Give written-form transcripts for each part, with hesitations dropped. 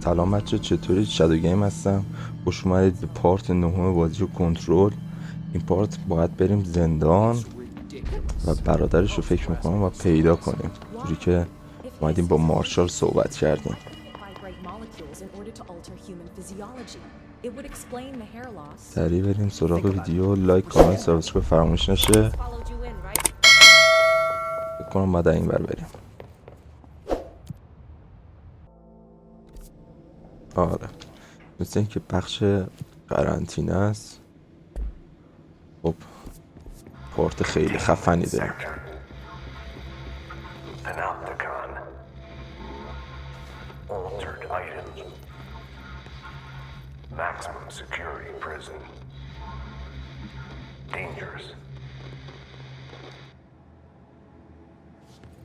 سلام بچه، چطوری؟ شادو گیم هستم. خوش اومدید به پارت 9 بازی و کنترل. این پارت باید بریم زندان و برادرش رو فکر میکنم و پیدا کنیم، جوری که اومدیم با مارشال صحبت کردیم. سریع بریم سراغ ویدیو. لایک، کامنت، سابسکرایب فراموش نشه. فکر کنم بعد این بر بریم. آره، مثل این که بخش قرنطینه است. خب پارت خیلی خفنی داریم. Maximum security prison. Dangerous.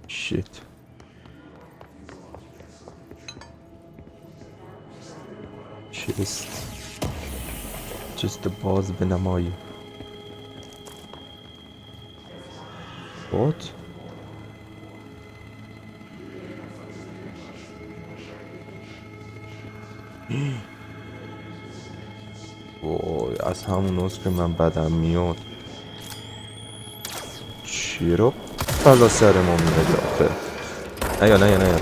Shit. چیست باز به نمایی. What? وای، از همون روز که من بدم میاد چرا بالا سر ما میاد آخه؟ نه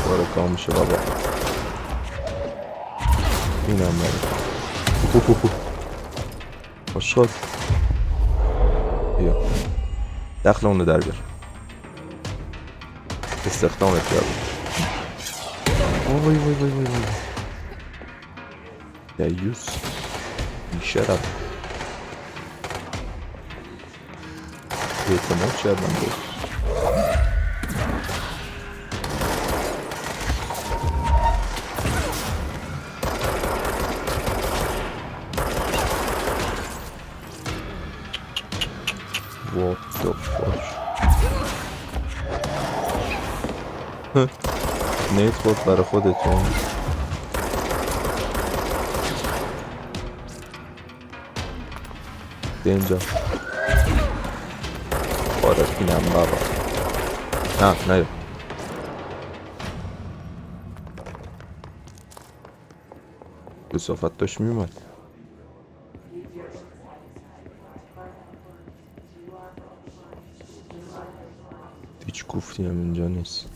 بارکا میشه بابا. اینم باره خوشحال. بیا دخل اونو در بیار. استخدامت کرد. وای دیوس بیشرف. اعتماد کردم بود. What the fuck. نیت خود برای خودتون. به اینجا باره اینم بابا. نه بسافت داشت میومد. هیچ گفتی هم اینجا نیست.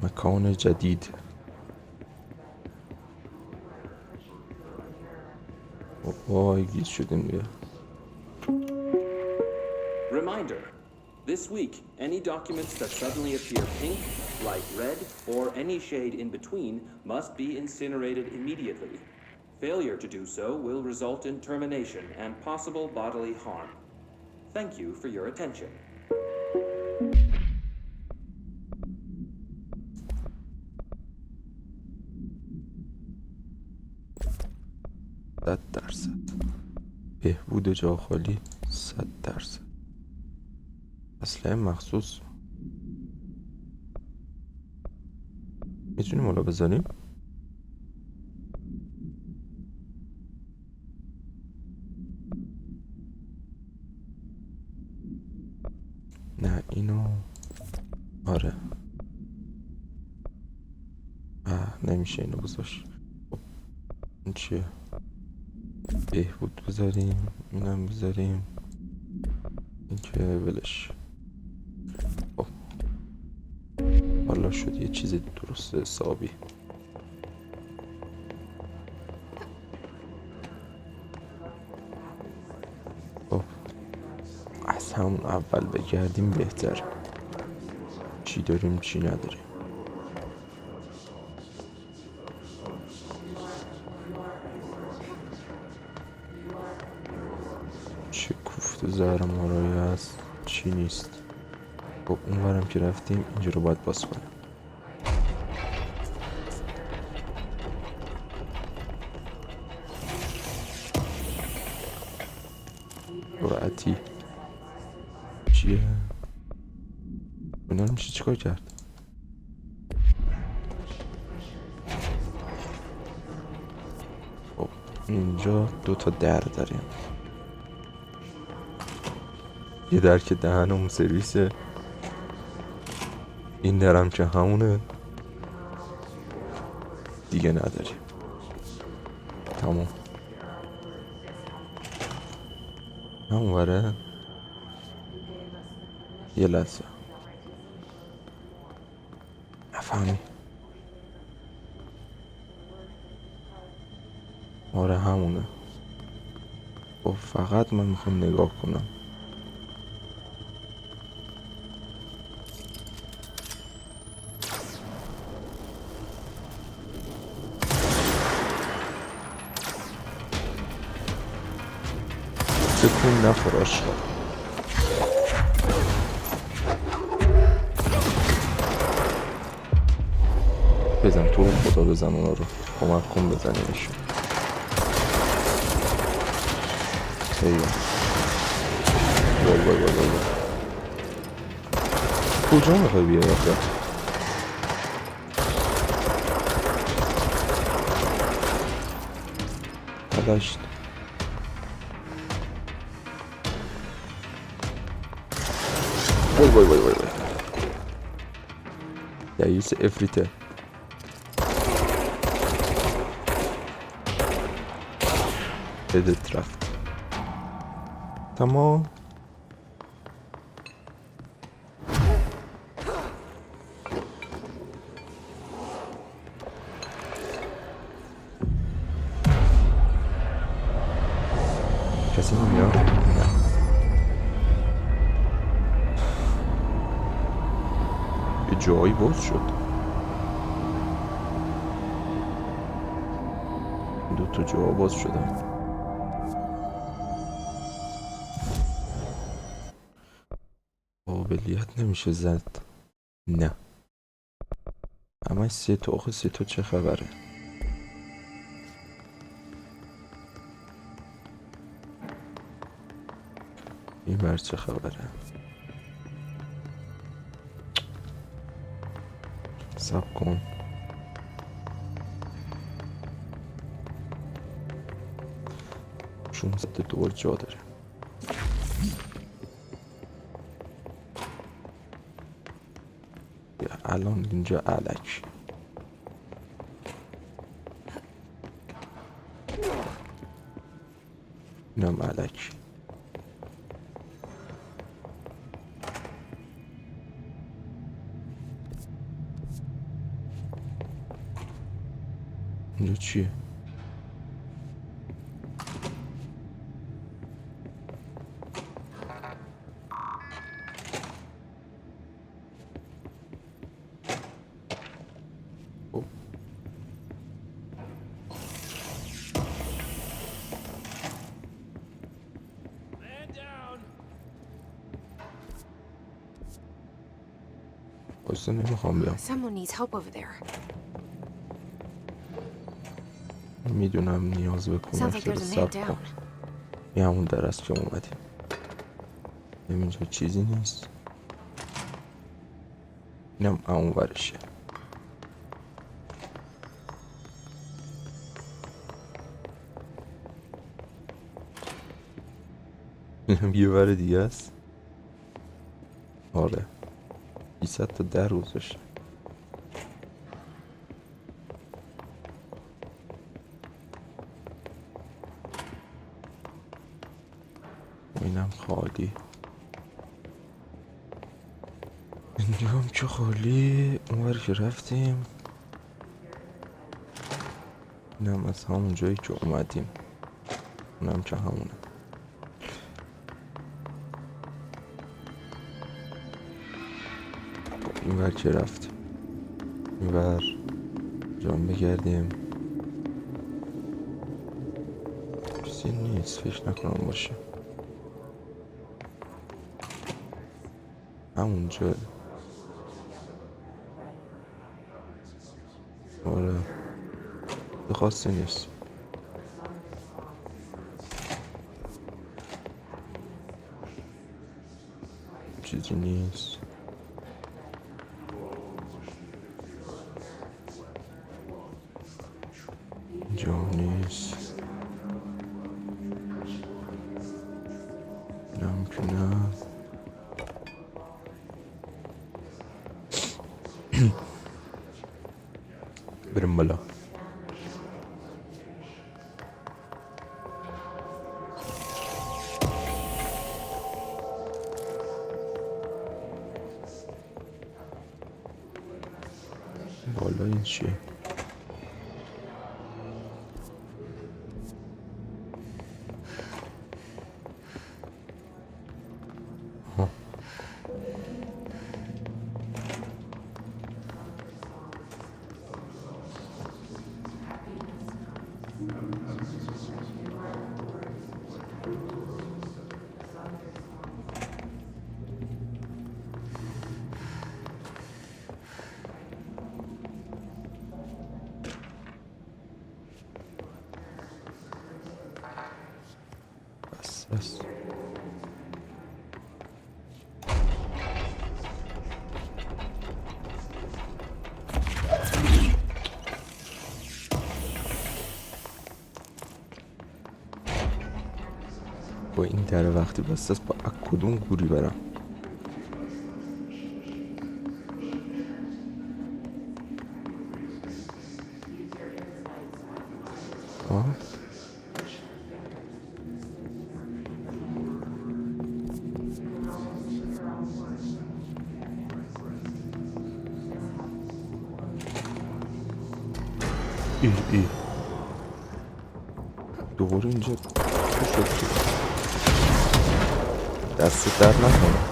مکان جدید. وای گیت شدیم دیگه. Reminder, this week, any documents that suddenly appear pink, light red, or any shade in between must be incinerated immediately. Failure to do so will result in termination and possible bodily harm. Thank you for your attention. 100% بهبود جا خالی 100%. اسلحه مخصوص میتونیم حالا بذاریم. نه اینو آره نمیشه اینو بذارش. خب این چیه؟ بهبود بذاریم، اینم بذاریم، این که ولش. خب حالا شد یه چیز درست حسابی. خب از همون اول بگردیم بهتر. چی داریم چی نداریم. چه کوفت و زهر مارایی هست چی نیست. خب اون ورم که رفتیم اینجا رو باید باز کنیم. راحتی چیه؟ اینا رو میشه چیکار کرد؟ خب اینجا 2 تا در داریم. یه در که دهنمون سرویسه، این درم که همونه دیگه نداریم. تمام. همون وره. یه لحظه نفهمی. آره همونه. خب فقط من میخوام نگاه کنم. تکون نخور آشقا. بزن تو رو خدا، بزن اونا رو. کمک کن بزنیمشون. ایوه. وای. کجا میخوای بیای آخه؟ داشت. وای. رئیس افریته. بدت رفت. تمام. کسی نمیاد؟ نه. یه جایی باز شد. دو تا جا باز شدن. قابلیت نمیشه زد. نه. همه سه تا. آخه سه تا چه خبره؟ این بر چه خبره؟ صبر کن. چون زده دور جا داره. یا الان اینجا علک. اینم علک. اینجا چیه؟ اصلا نمیخوام بیام. Someone needs help over there. میدونم نیاز به Sounds کمک like داره. there's a man صبر کن. down. این همون در است که اومدیم. اینجا چیزی نیست. اینم همون ورشه. اینم یه ور دیگه است. آره 200 تا در گذاشته. اینم خالی. اینجا هم که خالی. اونور که رفتیم. اینم از همون جایی که اومدیم. اونم که همونه. این ور که رفتیم. این ور جان بگردیم. چیزی نیست فکر نکنم باشه. همون جا. آره خاصی نیست. چیزی نیست. اینجا نیست. اینم که نه. بریم بالا. بالا این چیه؟ آها. بس. با این در وقتی بسته است با کدوم گوری برم؟ آه ای دوباره اینجا چی شد؟ دست در نکنه.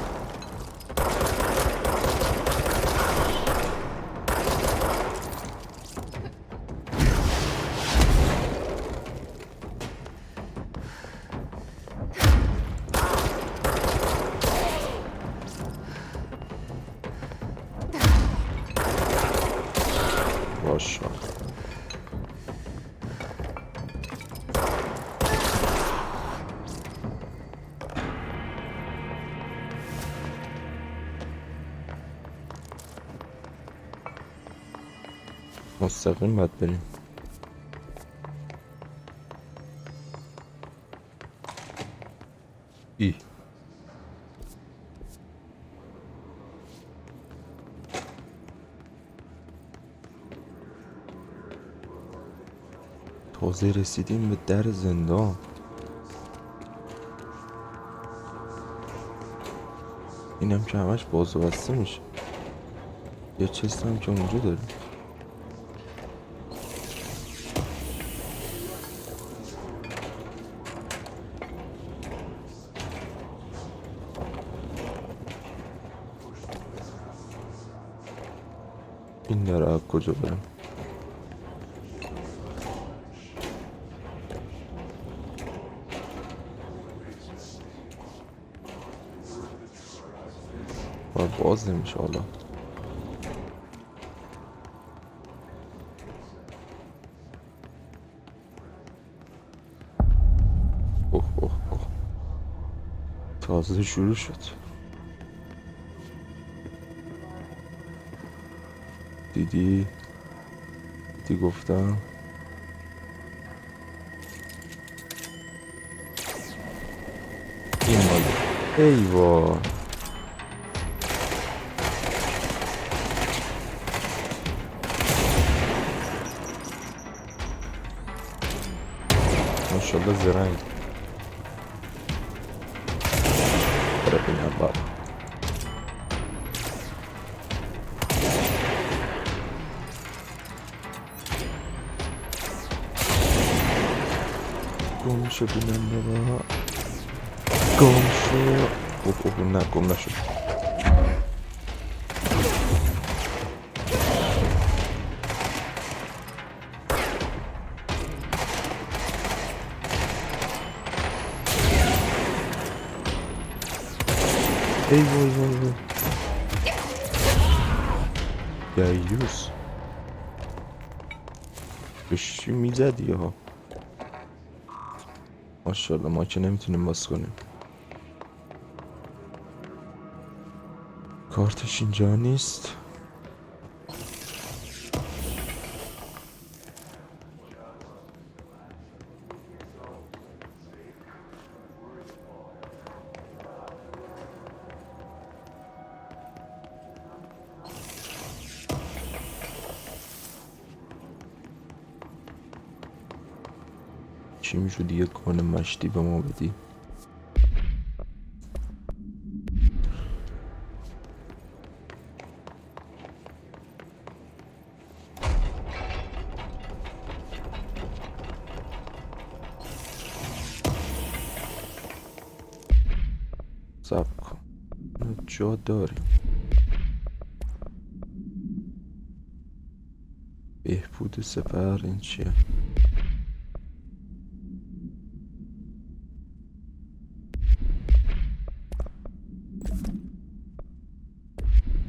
باشه مستقیم باید بریم. ای تازه رسیدیم به در زندان. اینم که همش باز و بسته میشه. یه چیست هم که اونجا داریم. این داره از کجا برم؟ باز نمیشه حالا. اوه اوه اوه تازه شروع شد. دیدی گفتم این ماله. ای وای ماشاءالله زرنگ. برای این هم بار گم شو بینم بابا گم شو. اوه نه گم نشو. ای وای وای وای دیوس بشی میزدی ها. ماشاءالله ما که نمیتونیم باز کنیم. کارتش اینجا نیست. چی میشد یه کان مشتی به ما بدی؟ صبر کن جا داریم. بهبود سپر این چیه؟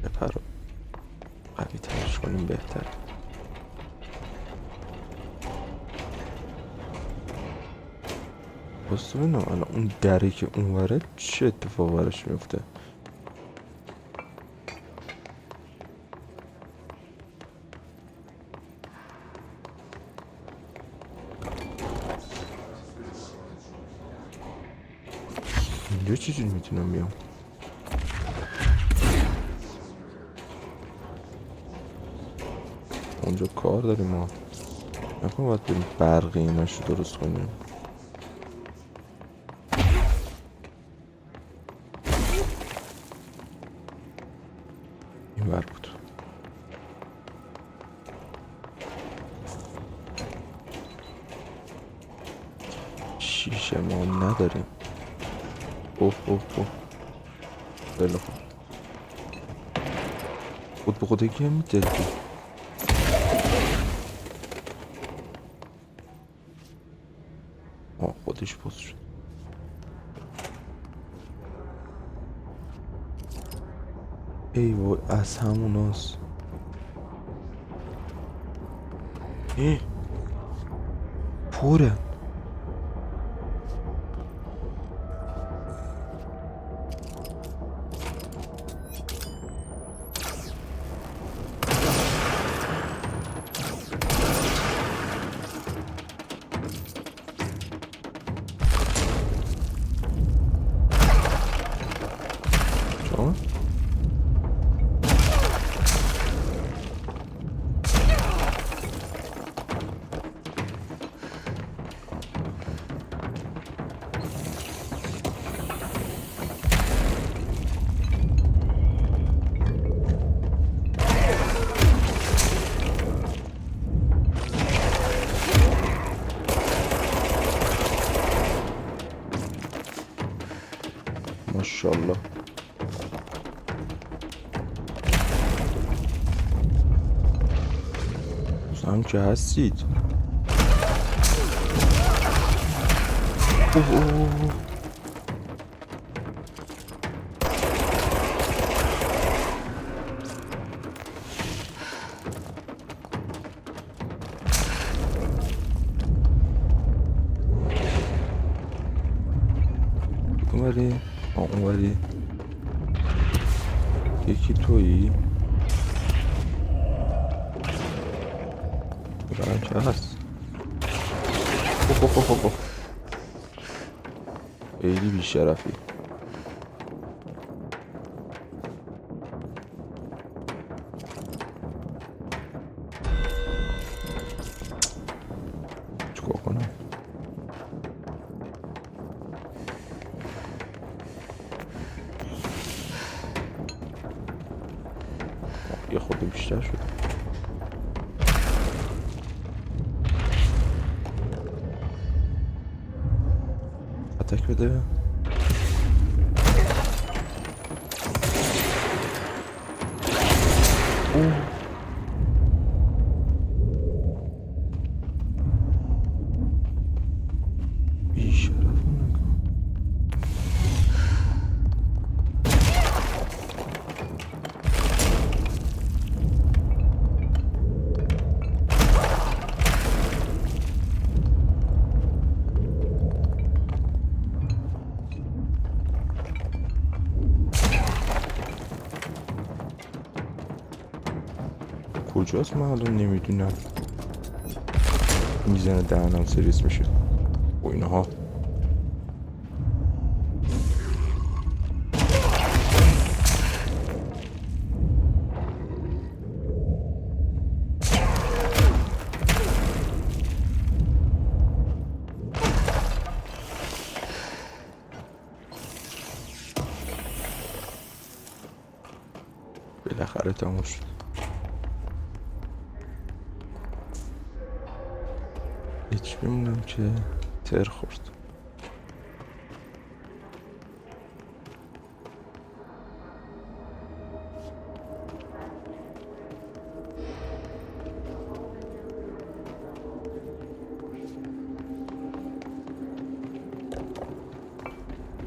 سپر رو قوی ترش کنیم بهتره. بس ببینم الان اون دری که اونوره چه اتفاق براش میفته؟ اینجا چجوری میتونم بیام؟ اونجا کار داریم ما، نکنه باید بریم برقی ایناشو درست کنیم. این بر بود. شیشه ما نداریم. اوه خیلی خوب. خود به خودگی هم میده. خودش باز شد. ای وای از همون هست. پره. ماشاءالله. هم که هستید. اونوری اونوری یکی تویی؟ برم که هست. خیلی بیشرفی. چیکار کنم؟ یه خورده بیشتر شد. اتک بده. بیشرف نکن. کجاست من الان نمیدونم. میزنه دهنم سریس میشه و اینها. بالاخره تموم شد. هیچ بمونم که تر خورد.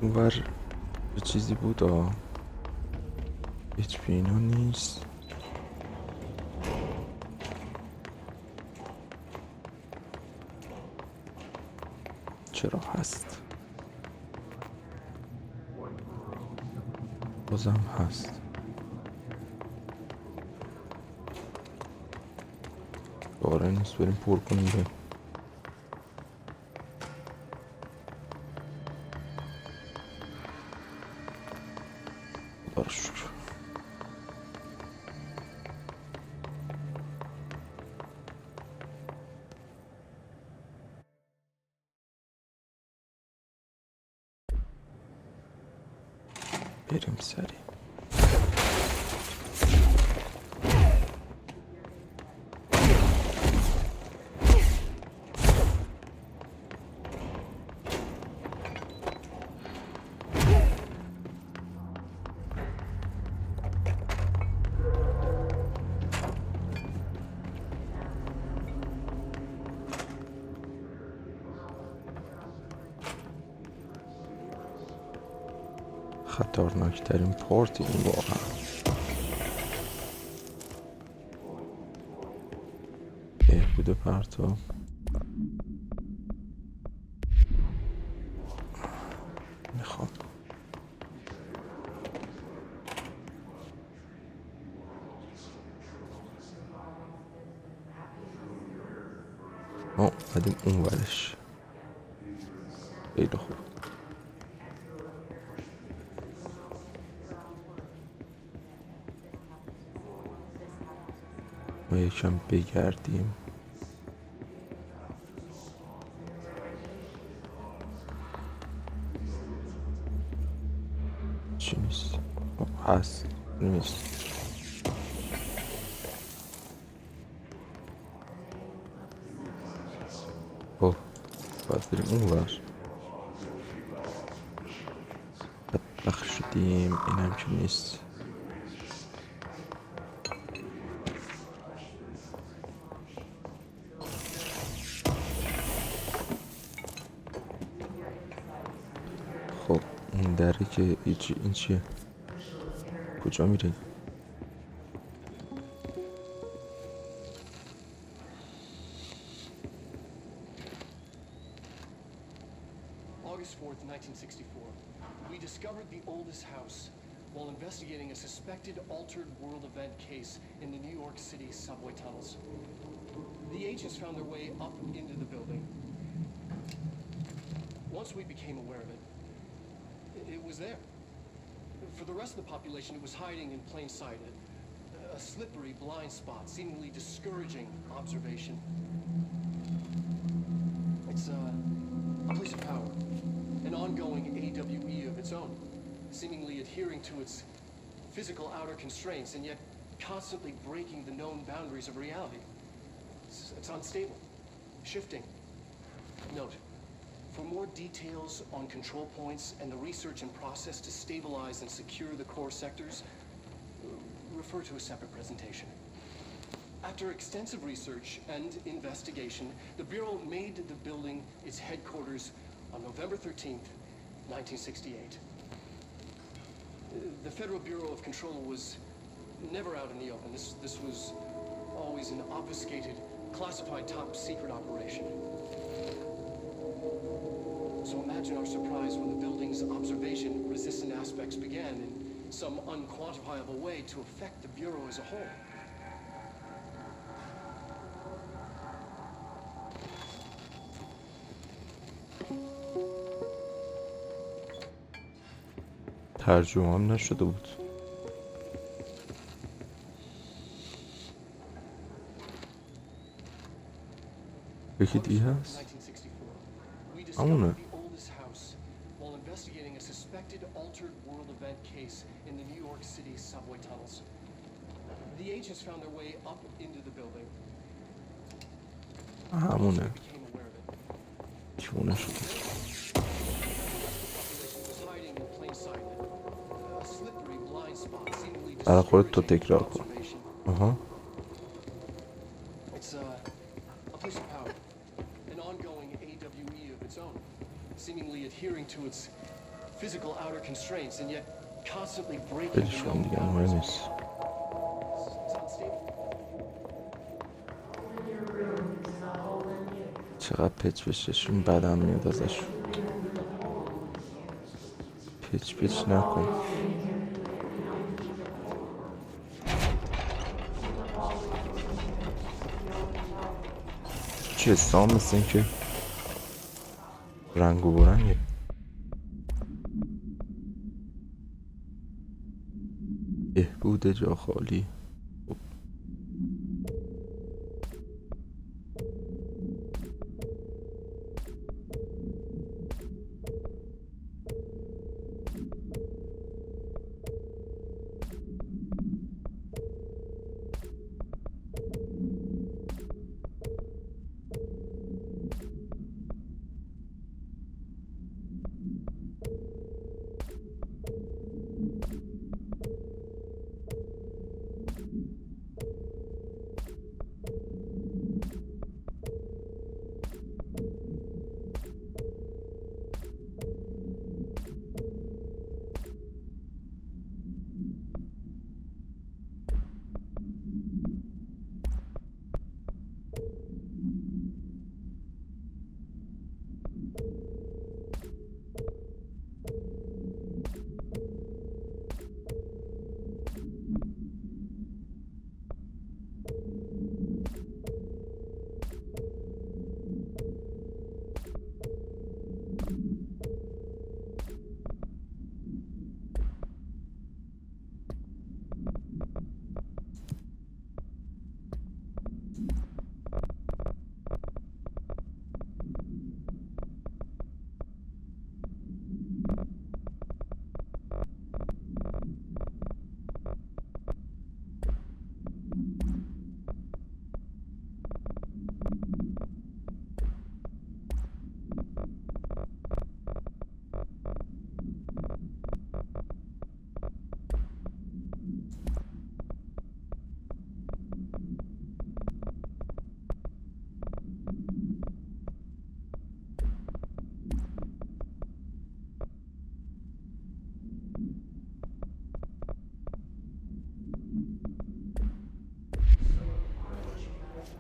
اونور یه چیزی بود هیچ اینا نیست. چرا هست؟ بازم هست. دوباره نیست، بریم پر کنیم بریم. خدا رو شکر. بریم سریع. خطرناکترین پارت این واقعا. بهبود پرتاب. میخوام ما اومدیم اون ورش. خیلی خوب. ما یکم بگردیم. چی نیست؟ هست نیست. اوه باید بریم اون ور. بدبخت شدیم. اینم که نیست. خب این دره که این چیه؟ کجا میره؟ August 4th, 1964. We discovered the oldest house while investigating a suspected altered world event case in the New York City subway tunnels. The agents found their way up into the building. Once we became aware of it, it was there. For the rest of the population, it was hiding in plain sight. A slippery blind spot, seemingly discouraging observation. It's a place of power, an ongoing AWE of its own, seemingly adhering to its physical outer constraints and yet constantly breaking the known boundaries of reality. It's unstable, shifting. Note, for more details on control points and the research and process to stabilize and secure the core sectors, refer to a separate presentation. After extensive research and investigation, the Bureau made the building its headquarters on November 13th, 1968. The Federal Bureau of Control was never out in the open. This was always an obfuscated, classified top-secret operation. So imagine our surprise when the building's observation-resistant aspects began in some unquantifiable way to affect the Bureau as a whole. ترجمه هم نشده بود. یکی دیگه هست؟ همونه. While investigating a suspected altered world event case in the New York City subway tunnels. The agents found their way up into the building. همونه Became aware of it. چونه شده Was hiding in plain sight. A slippery blind spot seemingly برای خودت تو discouraging تکرار کن. observation. آها It's a place of power, an ongoing AWE of its own, seemingly adhering to its physical outer constraints and yet constantly breaking the بدش کن known دیگه مهم boundaries. نیست. It's unstable. چقدر پچ پچشون بدم میاد ازشون. پچ پچ نکن. چه سام مثل این که رنگ و برنگه. بهبود جا خالی.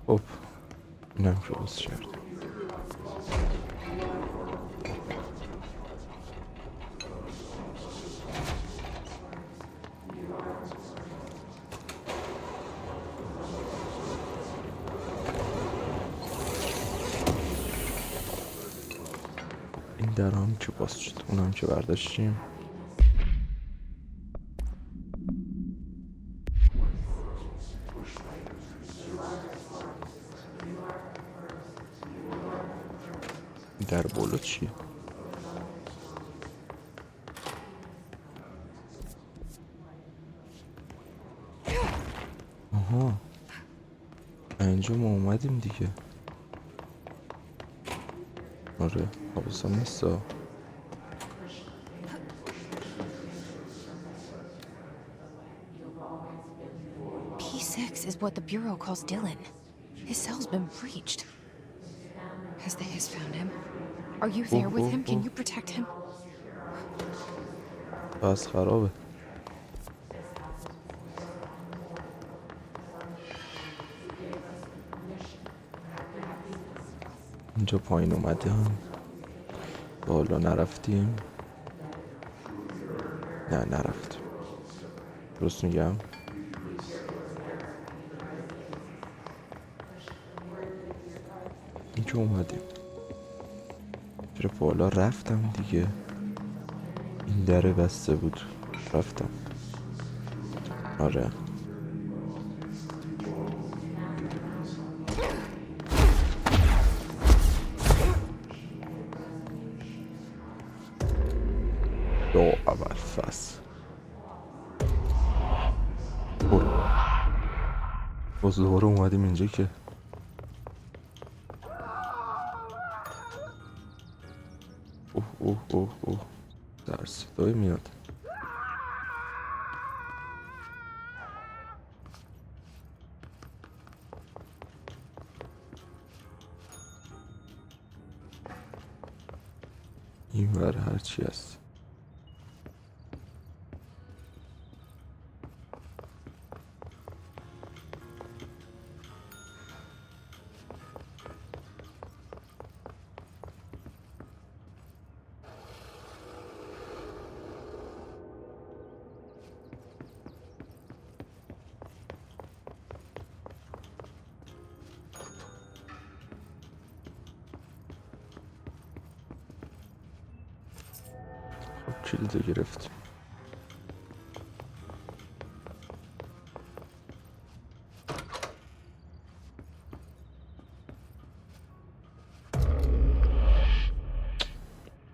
خب اینم که باز کرد. این در هم که باز شد، اونم که برداشتیم. در بالا چیه؟ آها اینجا ما اومدیم دیگه. آره حواسم نیستا. P6 is what the Bureau calls Dylan. His cell's been breached. Has the Hiss found him? Are you there with him? Can you protect him? بس خرابه. اینجا پایین اومدم، بالا نرفتیم. نه نرفتیم، درست میگم. اینجا اومدیم، چرا بالا رفتم دیگه. این در بسته بود رفتم. آره دو اول فصل برو. باز دوباره اومدیم اینجا که اوه اوه اوه اوه در صدای میاد. این ور هرچی هست. کلیدو گرفتیم.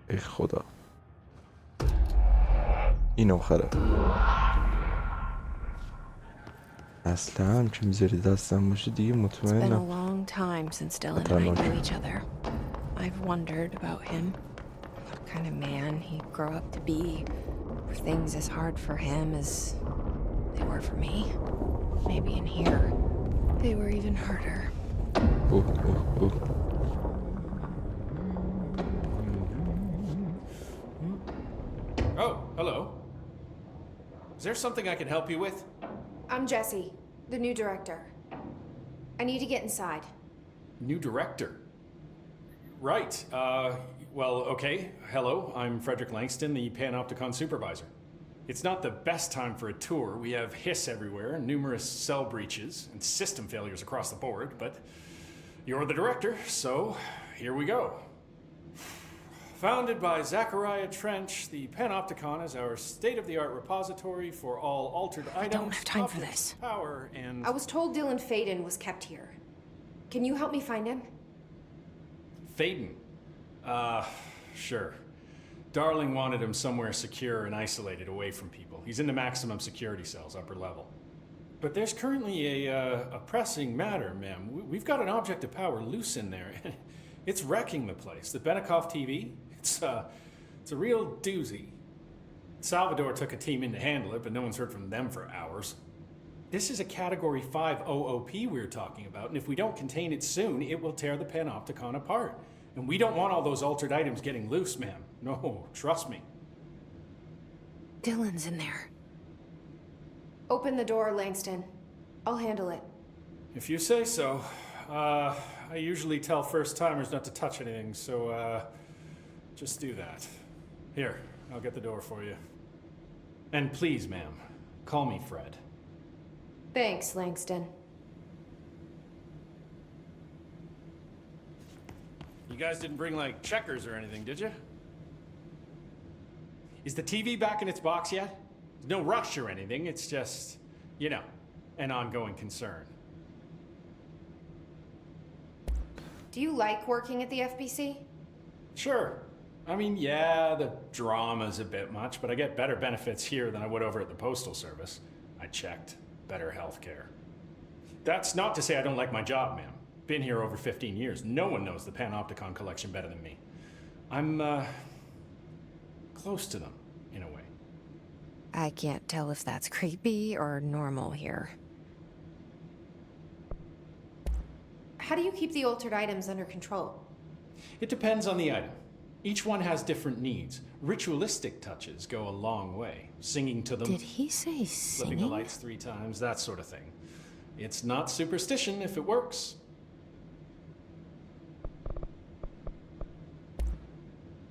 ای خدا این آخره. اصلا هم که میذاری دستم باشه دیگه It's been a مطمئنم. long time since Dylan and I knew each other. I've wondered about him. What kind of man he'd grow up to be. Were things as hard for him as they were for me? Maybe in here, they were even harder. اوه اوه اوه. Oh, hello. Is there something I can help you with? I'm Jessie, the new director. I need to get inside. New director. Right. Well, okay. Hello, I'm Frederick Langston, the Panopticon supervisor. It's not the best time for a tour. We have hiss everywhere, numerous cell breaches, and system failures across the board, but you're the director, so here we go. Founded by Zachariah Trench, the Panopticon is our state-of-the-art repository for all altered items, don't have time for objects this. of power, and... I was told Dylan Faden was kept here. Can you help me find him? Faden. Sure. Darling wanted him somewhere secure and isolated away from people. He's in the maximum security cells, upper level. But there's currently a pressing matter, ma'am. We've got an object of power loose in there. It's wrecking the place. The Benikoff TV, it's a real doozy. Salvador took a team in to handle it, but no one's heard from them for hours. This is a Category 5 OOP we're talking about, and if we don't contain it soon, it will tear the Panopticon apart. And we don't want all those altered items getting loose, ma'am. No, trust me. Dylan's in there. Open the door, Langston. I'll handle it. If you say so. I usually tell first-timers not to touch anything, so, just do that. Here, I'll get the door for you. And please, ma'am, call me Fred. Thanks, Langston. You guys didn't bring, like, checkers or anything, did you? Is the TV back in its box yet? There's no rush or anything, it's just, you know, an ongoing concern. Do you like working at the FBC? Sure. I mean, yeah, the drama's a bit much, but I get better benefits here than I would over at the Postal Service. I checked. Better healthcare. That's not to say I don't like my job, ma'am. Been here over 15 years. No one knows the Panopticon collection better than me. I'm, close to them, in a way. I can't tell if that's creepy or normal here. How do you keep the altered items under control? It depends on the item. Each one has different needs. Ritualistic touches go a long way. Singing to them, Did he say flipping the singing? lights 3 times, that sort of thing. It's not superstition if it works.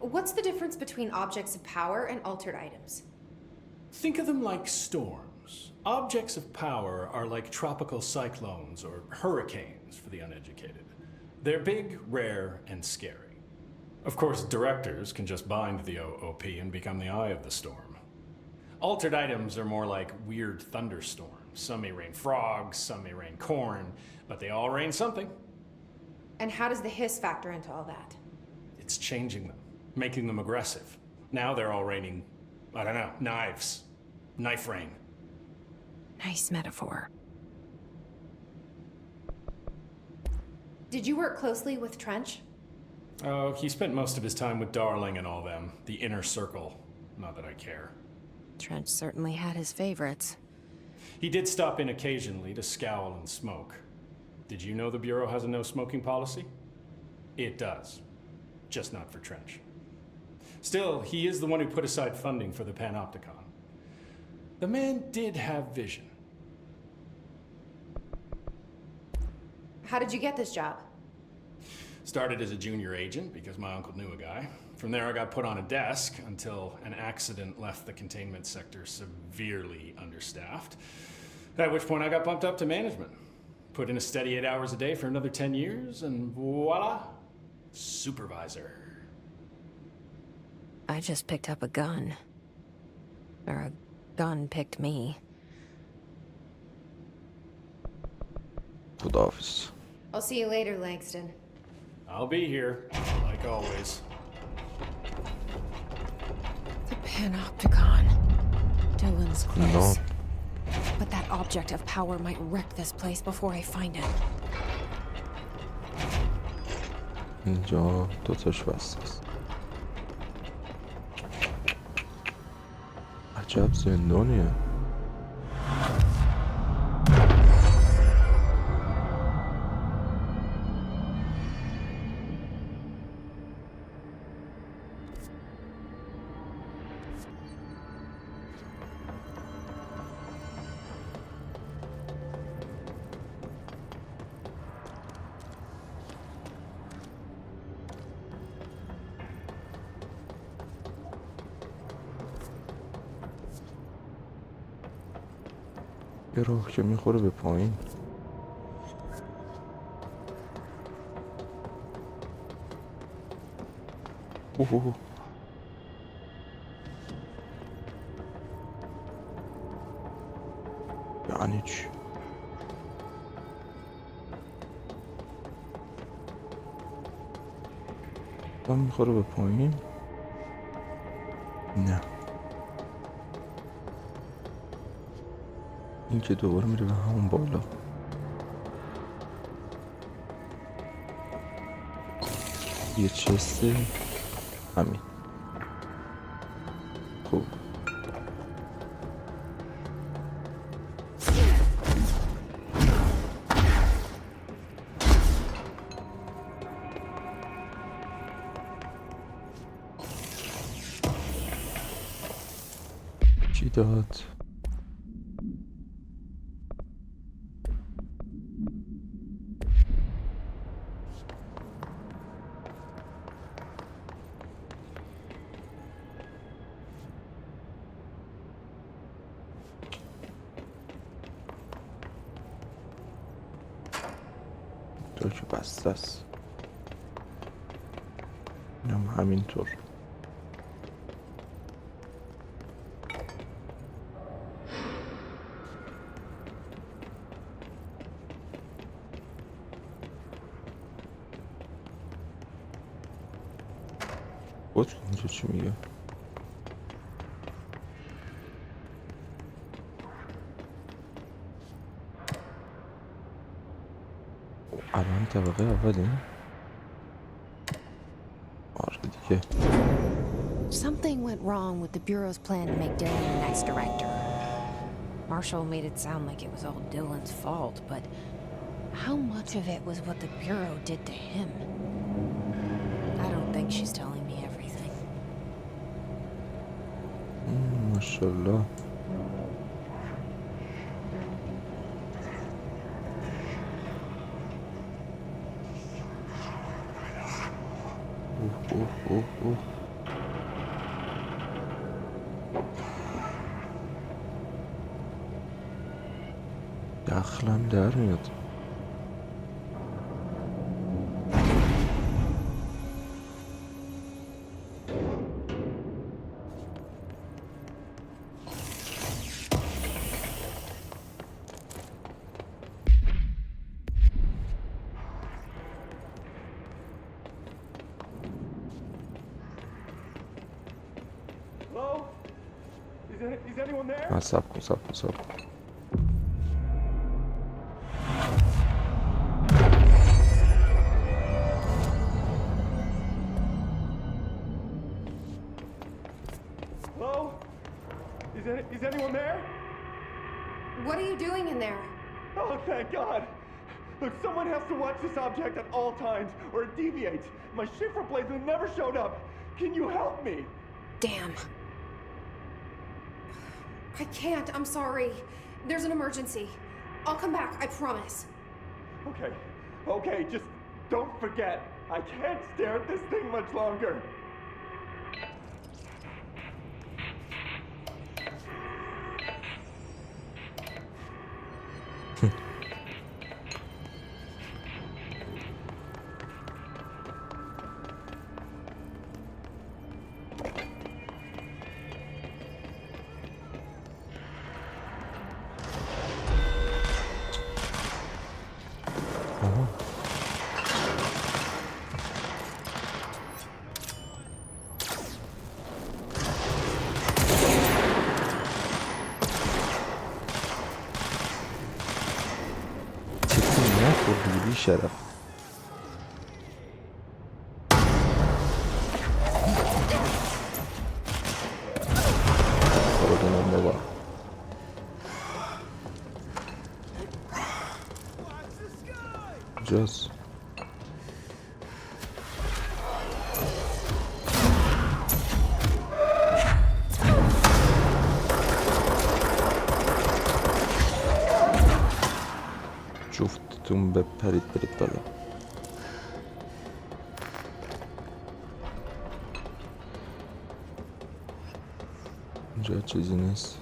What's the difference between objects of power and altered items? Think of them like storms. Objects of power are like tropical cyclones or hurricanes for the uneducated. They're big, rare, and scary. Of course, directors can just bind the OOP and become the eye of the storm. Altered items are more like weird thunderstorms. Some may rain frogs, some may rain corn, but they all rain something. And how does the hiss factor into all that? It's changing them, making them aggressive. Now they're all raining, I don't know, knives. Knife rain. Nice metaphor. Did you work closely with Trench? Oh, he spent most of his time with Darling and all them. The inner circle. Not that I care. Trench certainly had his favorites. He did stop in occasionally to scowl and smoke. Did you know the Bureau has a no-smoking policy? It does. Just not for Trench. Still, he is the one who put aside funding for the Panopticon. The man did have vision. How did you get this job? Started as a junior agent because my uncle knew a guy. From there I got put on a desk until an accident left the containment sector severely understaffed. At which point I got bumped up to management. Put in a steady 8 hours a day for another 10 years and voila, supervisor. I just picked up a gun. Or a gun picked me. خداحافظ. I'll see you later, Langston. I'll be here, like always. The Panopticon. Dylan's close. No. But that object of power might wreck this place before I find it. اینجا دوتاش بسته است. عجب زندانیه. یه راه که میخوره به پایین. اوه. یعنی چی؟ من میخوره به پایین؟ نه. این که دوباره میره به همون بالا. یه چسته همین. خوب. چی داد؟ تو که بسته است. اینم همینطور. بود اینجا چی میگه؟ الان طبقه اولیم؟ آره دیگه. Something went wrong with the Bureau's plan to make Dylan the next director. Marshall made it sound like it was all Dylan's fault, but how much of it was what the Bureau did to him? I don't think she's telling me everything. ماشاءالله. اوه. دخلم در میاد. سب کن. Is anyone there? What are you doing in there? Oh, thank God. Look, someone has to watch this object at all times, or it deviates. My shift replacement never showed up. Can you help me? Damn. I can't, I'm sorry. There's an emergency. I'll come back, I promise. Okay, just don't forget. I can't stare at this thing much longer. بی شرف. خوردنم بابا. جاست. جفتتون بپرید برید بالا. اینجا چیزی نیست.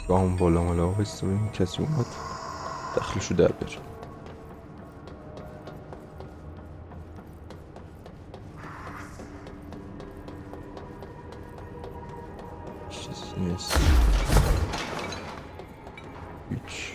با هم بالا مالا بایسته ببینیم کسی اومد دخلشو در بیاره. چیزی نیست هیچ.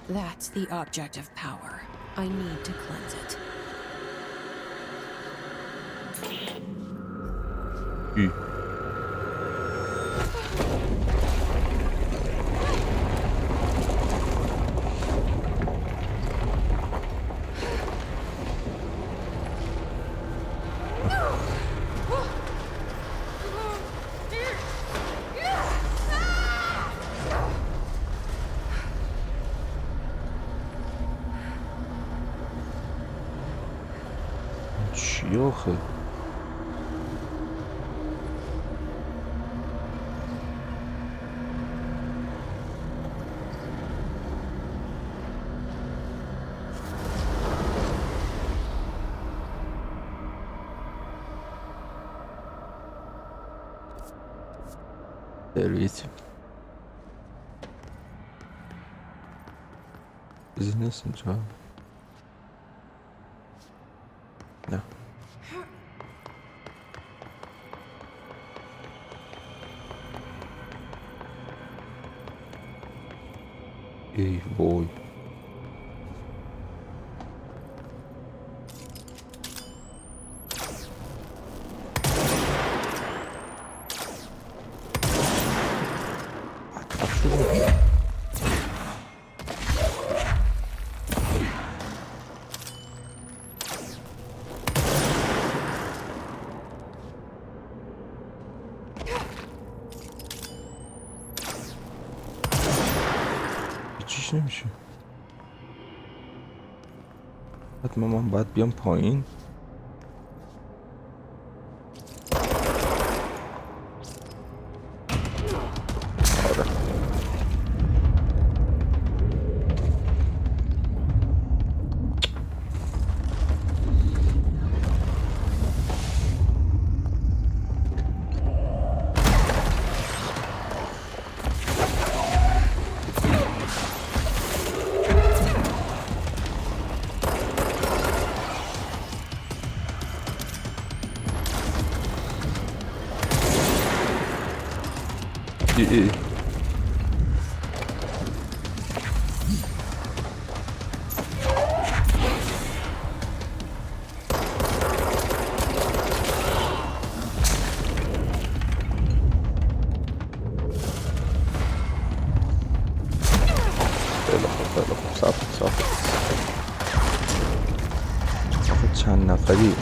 That's the object of power. I need to cleanse it. چی آخه؟ سرویس چیزی نیست اینجا؟ نه ای وای چیش نمیشه. حتما من باید بیام پایین. آره ای. خیلی خوب صبر آخه چند نفری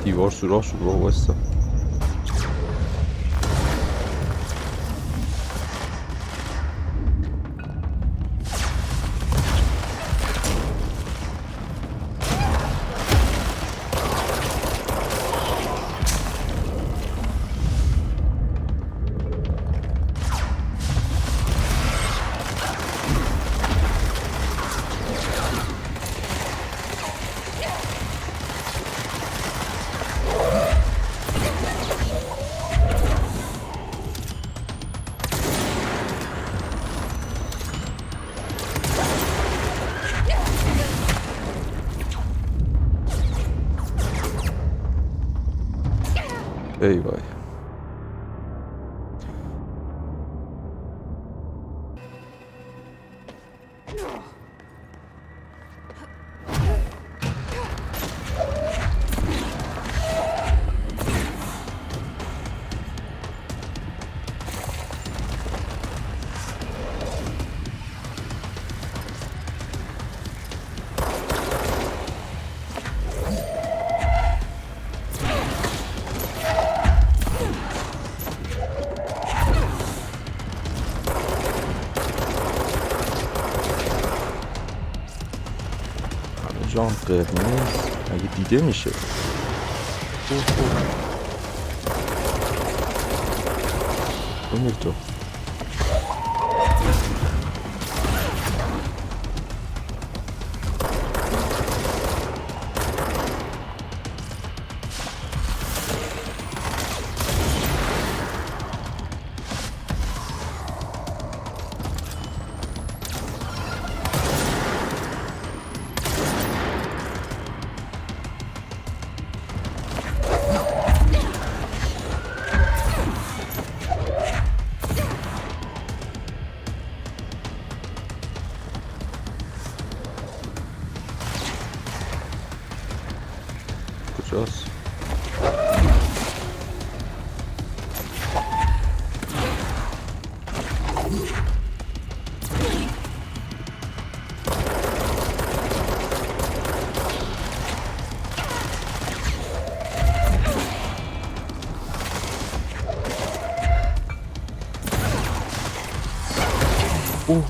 دیوار سوراخ شد. بابا بایستا. ای وای. جام قرمز اگه دیده میشه. بمیر تو. کجاست؟ اوه.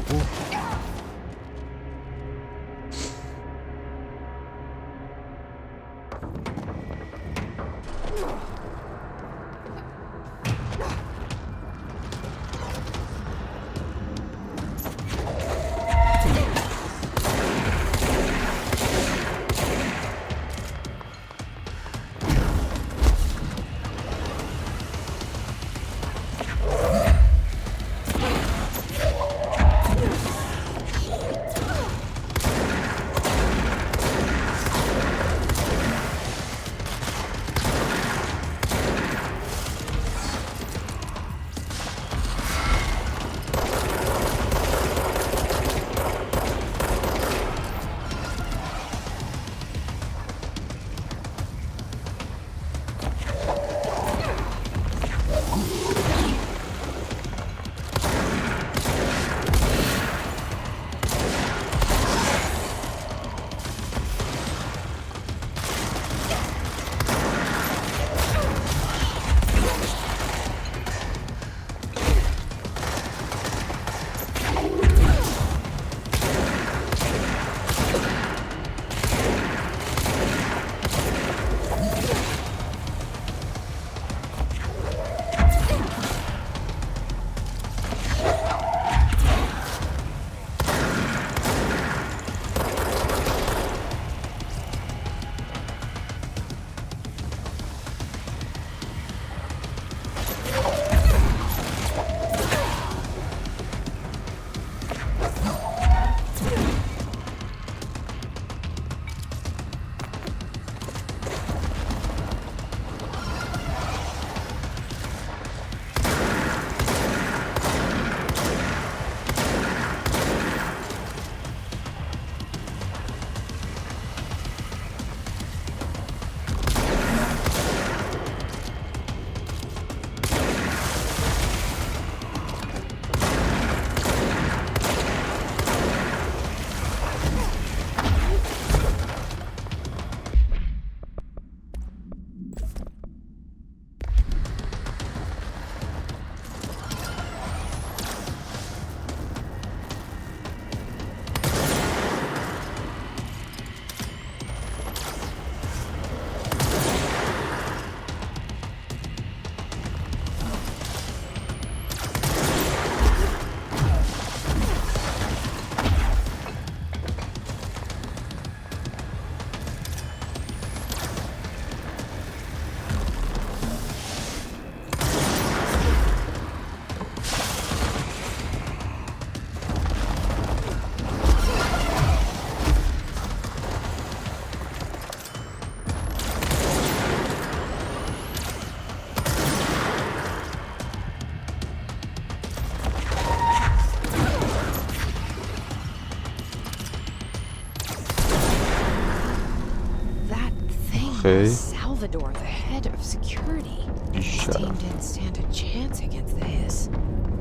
door, the head of security. His team didn't stand a chance against his.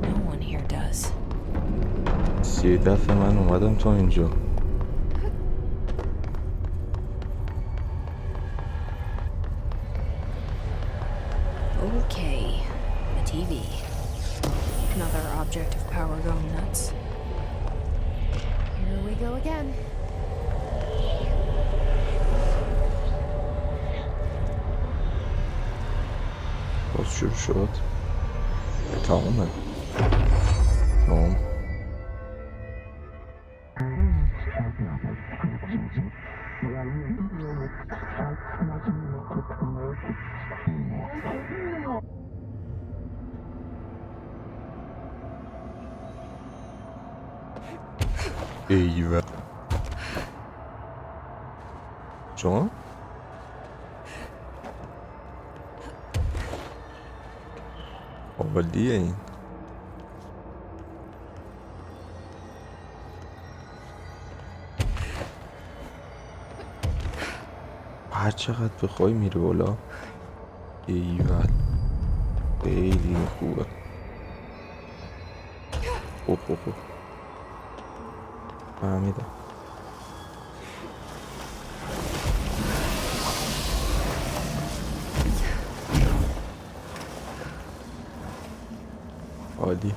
No one here does. 30 دفعه من اومدم تا اینجا. Okay, the TV. Another object of power going nuts. Here we go again. باز شروع شد. تمامه. تمام. ایوه شما؟ عالیه این. هر چقدر بخوای میره بالا. ایول خیلی خوبه. خوب فهمیدم. عالی.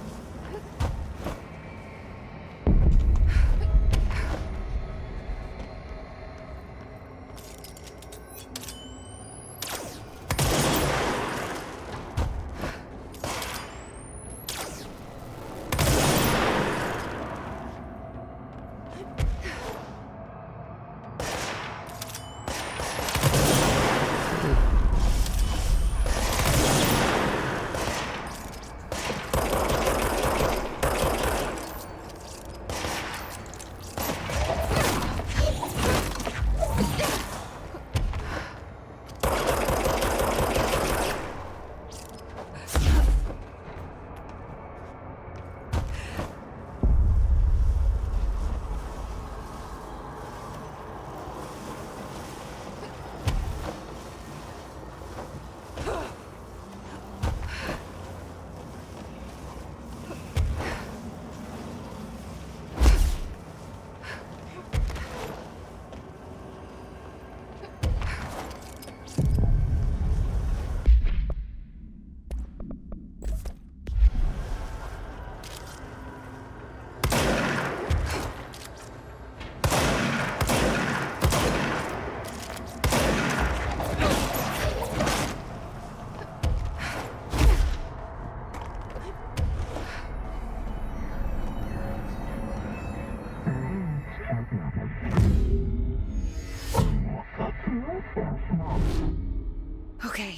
Okay,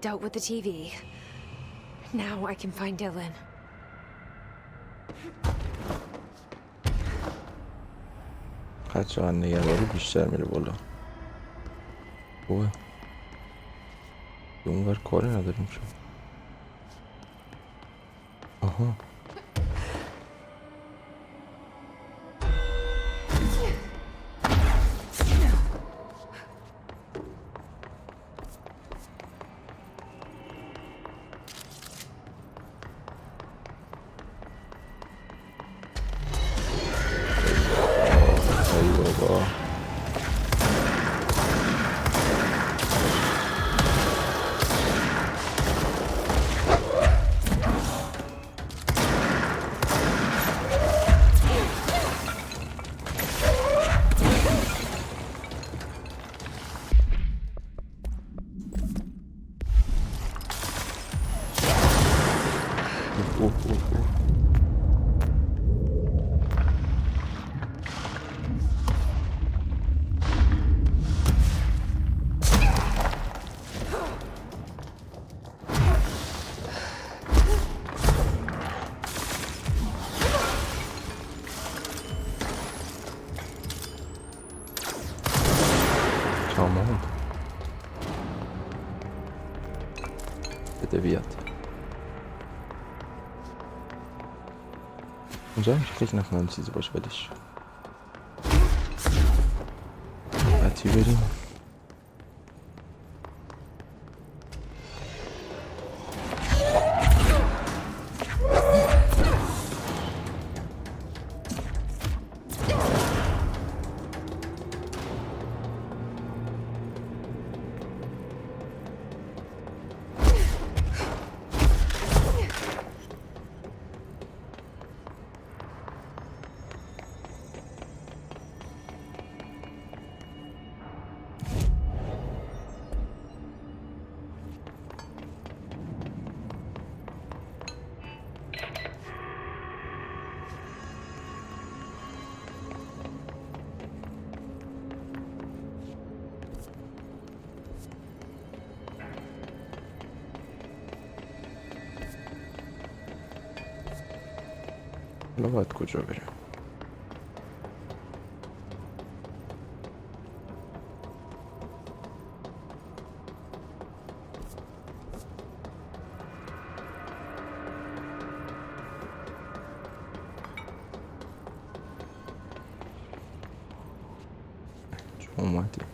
dealt with the TV. Now I can find Dylan. قد نگهداری بیشتر میره بالا. خوبه. اونور کاری نداریم که. آها. تمام. بده بیاد. اونجا هم که فکر نکنم چیزی باشه بدش. بعدی بریم. حالا باید کجا بریم؟ اومدین.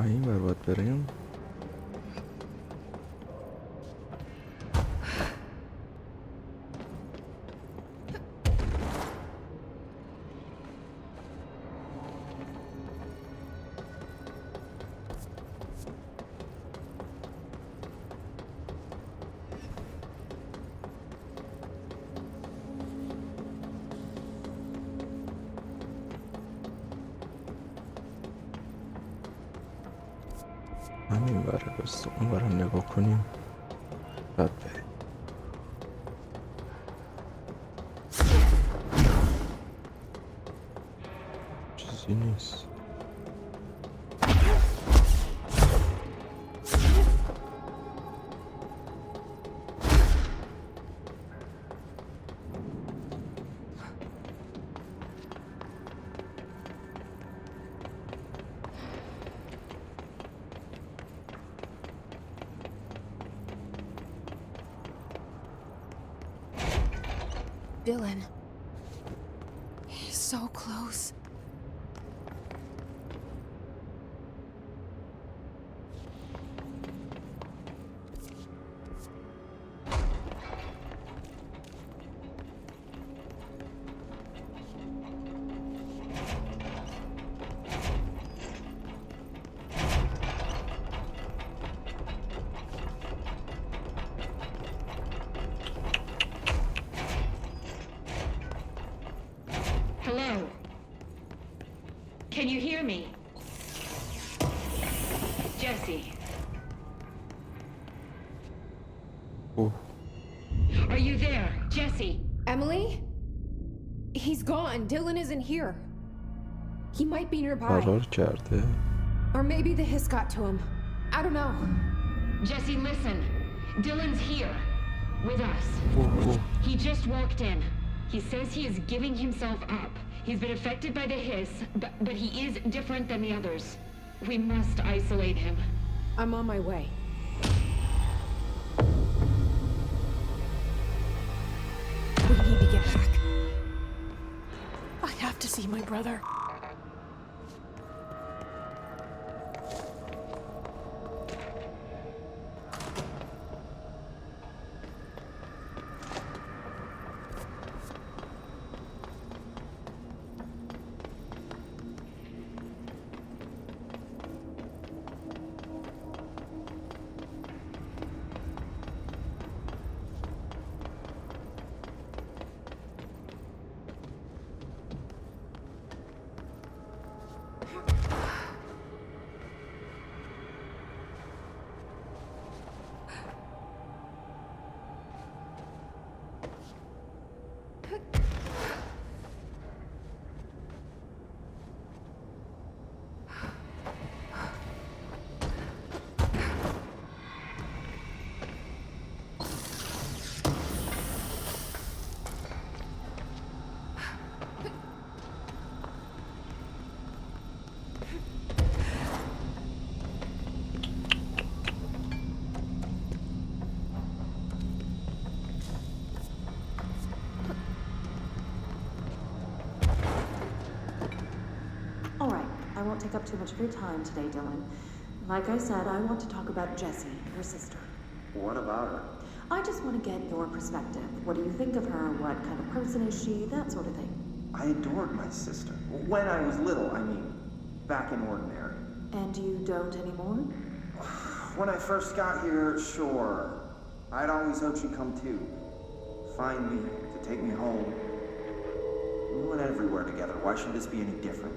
این بر باید بریم. همین بره بس اون برم نگاه کنیم بعد بریم. چیزی نیست. Dylan. He's so close. Can you hear me? Jesse. اوه Are you there? Jesse. Emily? He's gone. Dylan isn't here. He might be nearby. فرار کرده. Or maybe the hiss got to him. I don't know. Jesse, listen. Dylan's here. With us. اوه He just walked in. He says he is giving himself up. He's been affected by the hiss, but he is different than the others. We must isolate him. I'm on my way. We need to get back. I have to see my brother. All right, I won't take up too much of your time today, Dylan. Like I said, I want to talk about Jessie, your sister. What about her? I just want to get your perspective. What do you think of her? What kind of person is she? That sort of thing. I adored my sister. When I was little, I mean. Back in Ordinary. And you don't anymore? When I first got here, sure. I'd always hoped she'd come too. Find me, to take me home. We went everywhere together. Why should this be any different?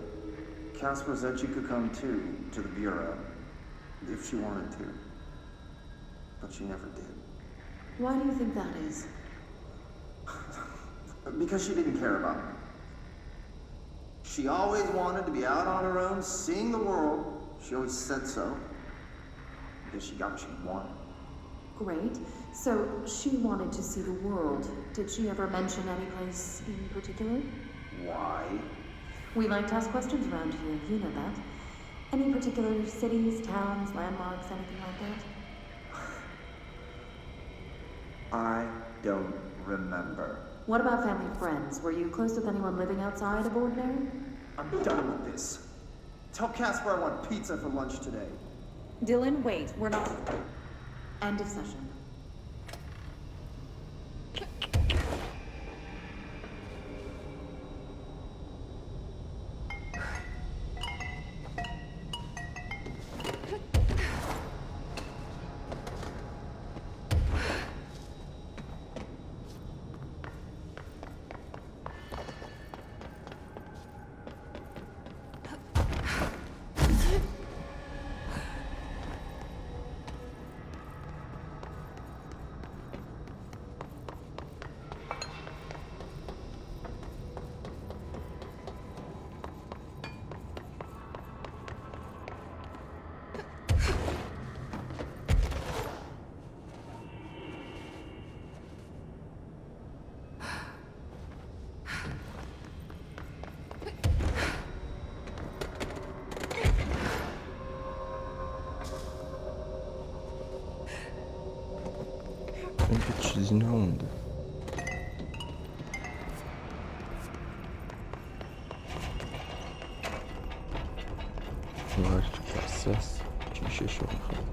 Casper said she could come too, to the Bureau. If she wanted to. But she never did. Why do you think that is? Because she didn't care about me. She always wanted to be out on her own, seeing the world. She always said so. Because she got what she wanted. Great. So she wanted to see the world. Did she ever mention any place in particular? Why? We like to ask questions around here, you know that. Any particular cities, towns, landmarks, anything like that? I don't remember. What about family and friends? Were you close with anyone living outside of Ordinary? I'm done with this. Tell Casper I want pizza for lunch today. Dylan, wait, we're not... End of session. اینکه چیزی نمونده. هر که بسته است کیشش رو میخواد.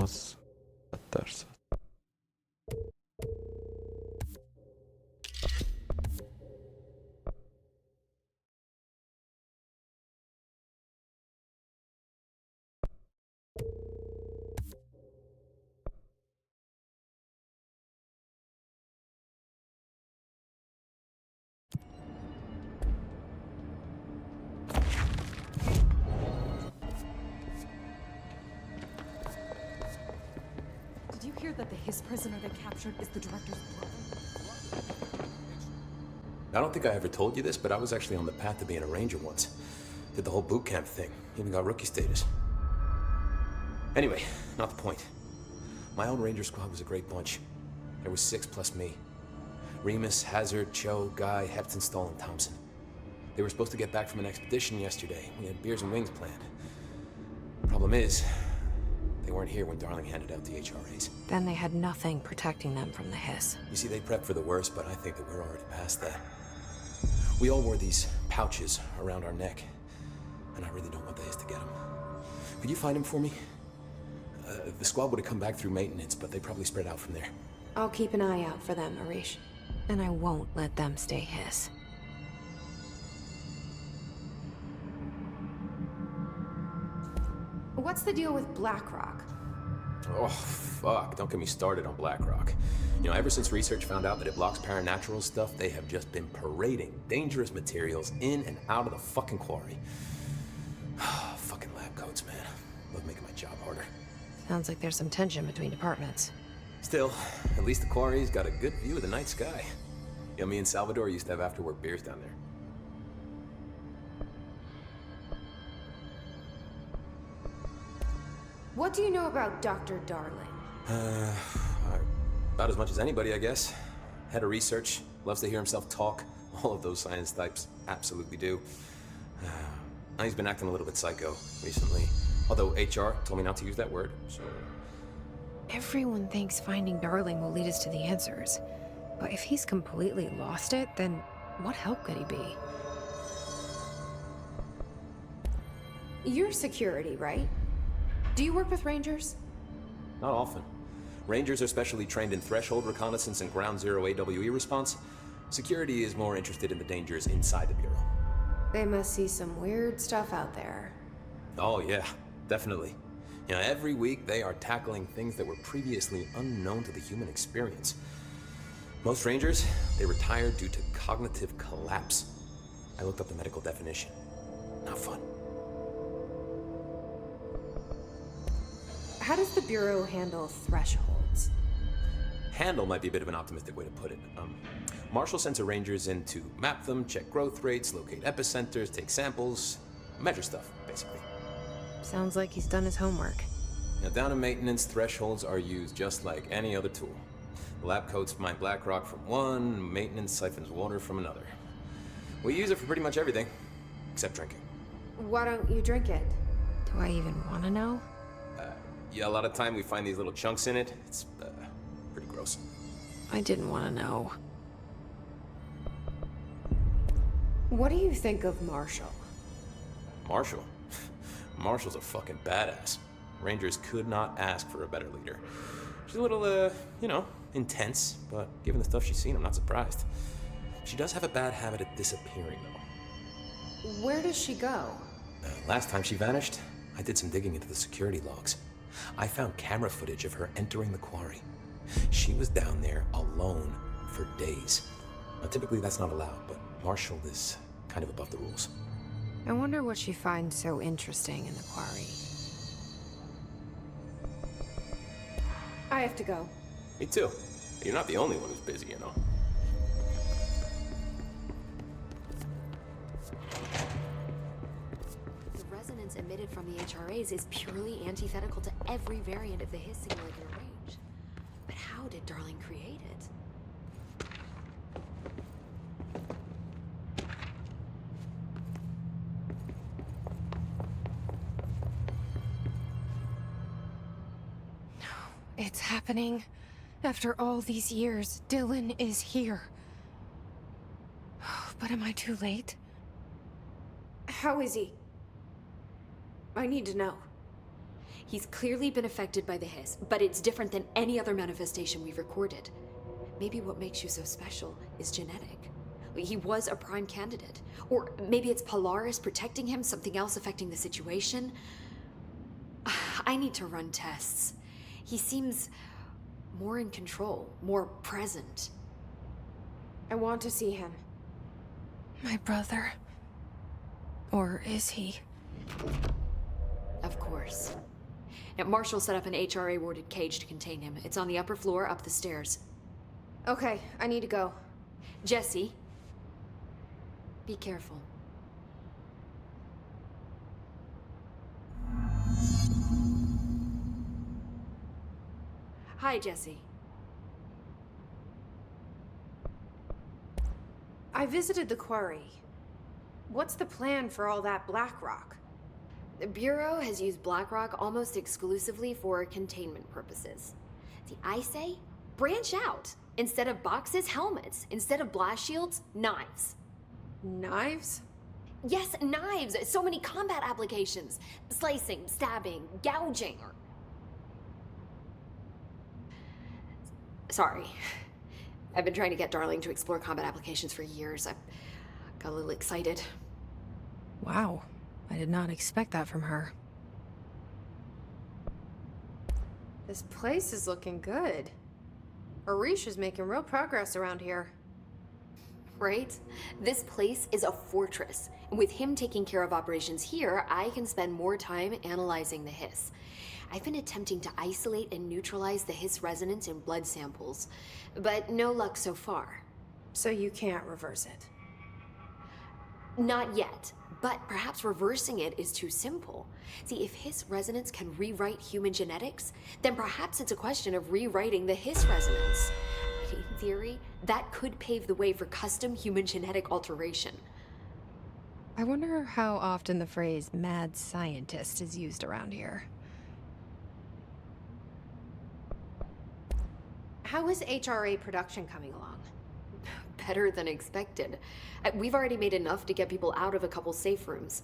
ماست 100%. Did you hear that his prisoner they captured is the director's brother? I don't think I ever told you this, but I was actually on the path to being a ranger once. Did the whole boot camp thing. Even got rookie status. Anyway, not the point. My own ranger squad was a great bunch. There was 6 plus me. Remus, Hazard, Cho, Guy, Hepton, Stoll, and Thompson. They were supposed to get back from an expedition yesterday. We had beers and wings planned. Problem is, they weren't here when Darling handed out the HRAs. Then they had nothing protecting them from the hiss. You see, they prepped for the worst, but I think that we're already past that. We all wore these pouches around our neck, and I really don't want the hiss to get them. Could you find him for me? The squad would have come back through maintenance, but they probably spread out from there. I'll keep an eye out for them, Arish. And I won't let them stay hiss. What's the deal with BlackRock? Oh, fuck. Don't get me started on BlackRock. You know, ever since research found out that it blocks paranatural stuff, they have just been parading dangerous materials in and out of the fucking quarry. Fucking lab coats, man. Love making my job harder. Sounds like there's some tension between departments. Still, at least the quarry's got a good view of the night sky. You know, me and Salvador used to have after-work beers down there. What do you know about Dr. Darling? About as much as anybody, I guess. Head of research, loves to hear himself talk. All of those science types absolutely do. He's been acting a little bit psycho recently. Although HR told me not to use that word, so... Everyone thinks finding Darling will lead us to the answers. But if he's completely lost it, then what help could he be? You're security, right? Do you work with Rangers? Not often. Rangers are specially trained in threshold reconnaissance and ground zero AWE response. Security is more interested in the dangers inside the Bureau. They must see some weird stuff out there. Oh yeah, definitely. You know, every week they are tackling things that were previously unknown to the human experience. Most Rangers, they retire due to cognitive collapse. I looked up the medical definition. Not fun. How does the Bureau handle thresholds? Handle might be a bit of an optimistic way to put it. Marshall sends her Rangers in to map them, check growth rates, locate epicenters, take samples, measure stuff, basically. Sounds like he's done his homework. Now, down in maintenance, thresholds are used just like any other tool. The lab coats mine black rock from one, maintenance siphons water from another. We use it for pretty much everything, except drinking. Why don't you drink it? Do I even want to know? Yeah, a lot of time we find these little chunks in it. It's pretty gross. I didn't want to know. What do you think of Marshall? Marshall? Marshall's a fucking badass. Rangers could not ask for a better leader. She's a little, you know, intense, but given the stuff she's seen, I'm not surprised. She does have a bad habit of disappearing, though. Where does she go? Last time she vanished, I did some digging into the security logs. I found camera footage of her entering the quarry. She was down there alone for days. Now, typically that's not allowed, but Marshall is kind of above the rules. I wonder what she finds so interesting in the quarry. I have to go. Me too. You're not the only one who's busy, you know. The resonance emitted from the HRAs is purely antithetical to every variant of the hissing molecular range. But how did Darling create it? It's happening. After all these years, Dylan is here. But am I too late? How is he? I need to know. He's clearly been affected by the hiss, but it's different than any other manifestation we've recorded. Maybe what makes you so special is genetic. He was a prime candidate. Or maybe it's Polaris protecting him, something else affecting the situation. I need to run tests. He seems more in control, more present. I want to see him. My brother. Or is he? Of course. Now, Marshall set up an HRA-warded cage to contain him. It's on the upper floor, up the stairs. Okay, I need to go. Jesse, be careful. Hi, Jesse. I visited the quarry. What's the plan for all that black rock? The Bureau has used black rock almost exclusively for containment purposes. See, I say, branch out. Instead of boxes, helmets. Instead of blast shields, knives. Knives? Yes, knives. So many combat applications. Slicing, stabbing, gouging, or... Sorry. I've been trying to get Darling to explore combat applications for years. I got a little excited. Wow. I did not expect that from her. This place is looking good. Arish is making real progress around here. Right? This place is a fortress. And with him taking care of operations here, I can spend more time analyzing the hiss. I've been attempting to isolate and neutralize the hiss resonance in blood samples, but no luck so far. So you can't reverse it? Not yet, but perhaps reversing it is too simple. See, if hiss resonance can rewrite human genetics, then perhaps it's a question of rewriting the hiss resonance. In theory, that could pave the way for custom human genetic alteration. I wonder how often the phrase mad scientist is used around here. How is HRA production coming along? Better than expected. We've already made enough to get people out of a couple safe rooms.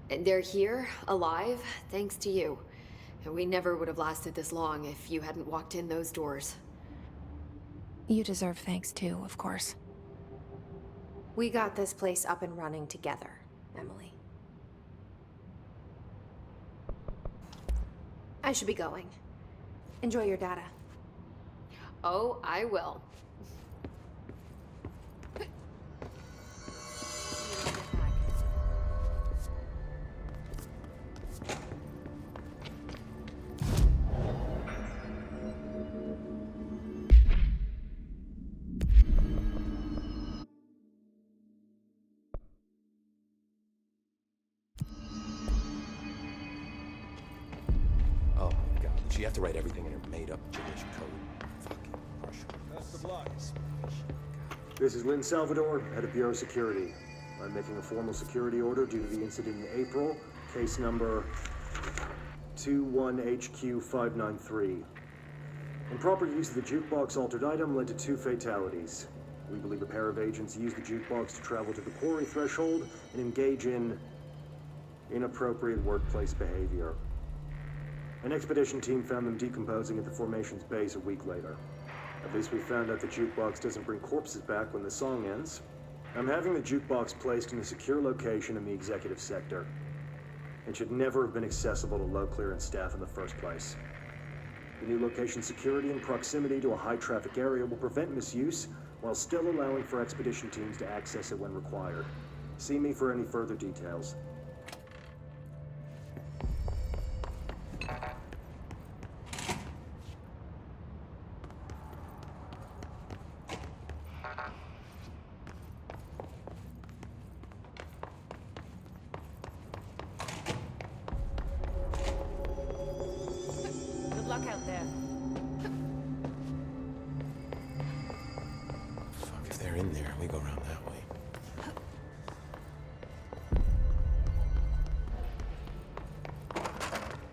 They're here, alive, thanks to you. We never would have lasted this long if you hadn't walked in those doors. You deserve thanks too, of course. We got this place up and running together, Emily. I should be going. Enjoy your data. Oh, I will. Oh my god, did she have to write everything in her made-up Jewish code? Fucking Marshall. That's the block. This is Lynn Salvador, head of Bureau Security. I'm making a formal security order due to the incident in April, case number 21HQ593. Improper use of the jukebox altered item led to 2 fatalities. We believe a pair of agents used the jukebox to travel to the quarry threshold and engage in inappropriate workplace behavior. An expedition team found them decomposing at the formation's base a week later. At least we found out the jukebox doesn't bring corpses back when the song ends. I'm having the jukebox placed in a secure location in the executive sector. It should never have been accessible to low clearance staff in the first place. The new location security and proximity to a high traffic area will prevent misuse while still allowing for expedition teams to access it when required. See me for any further details. Good luck out there. Fuck, if they're in there, we go around that way.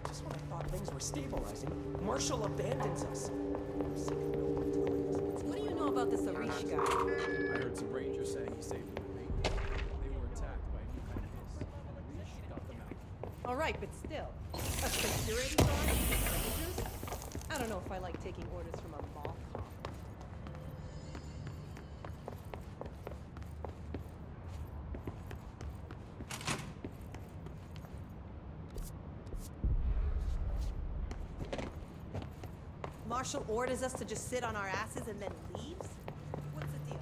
Just when I thought things were stabilizing, Marshall abandons us. What do you know about this Arish guy? I heard some rangers saying he saved them. They were attacked by a new kind of hiss. Arish got them out. All right, but still. A security guard for strangers? I don't know if I like taking orders from a mall cop. Marshall orders us to just sit on our asses and then leaves? What's the deal?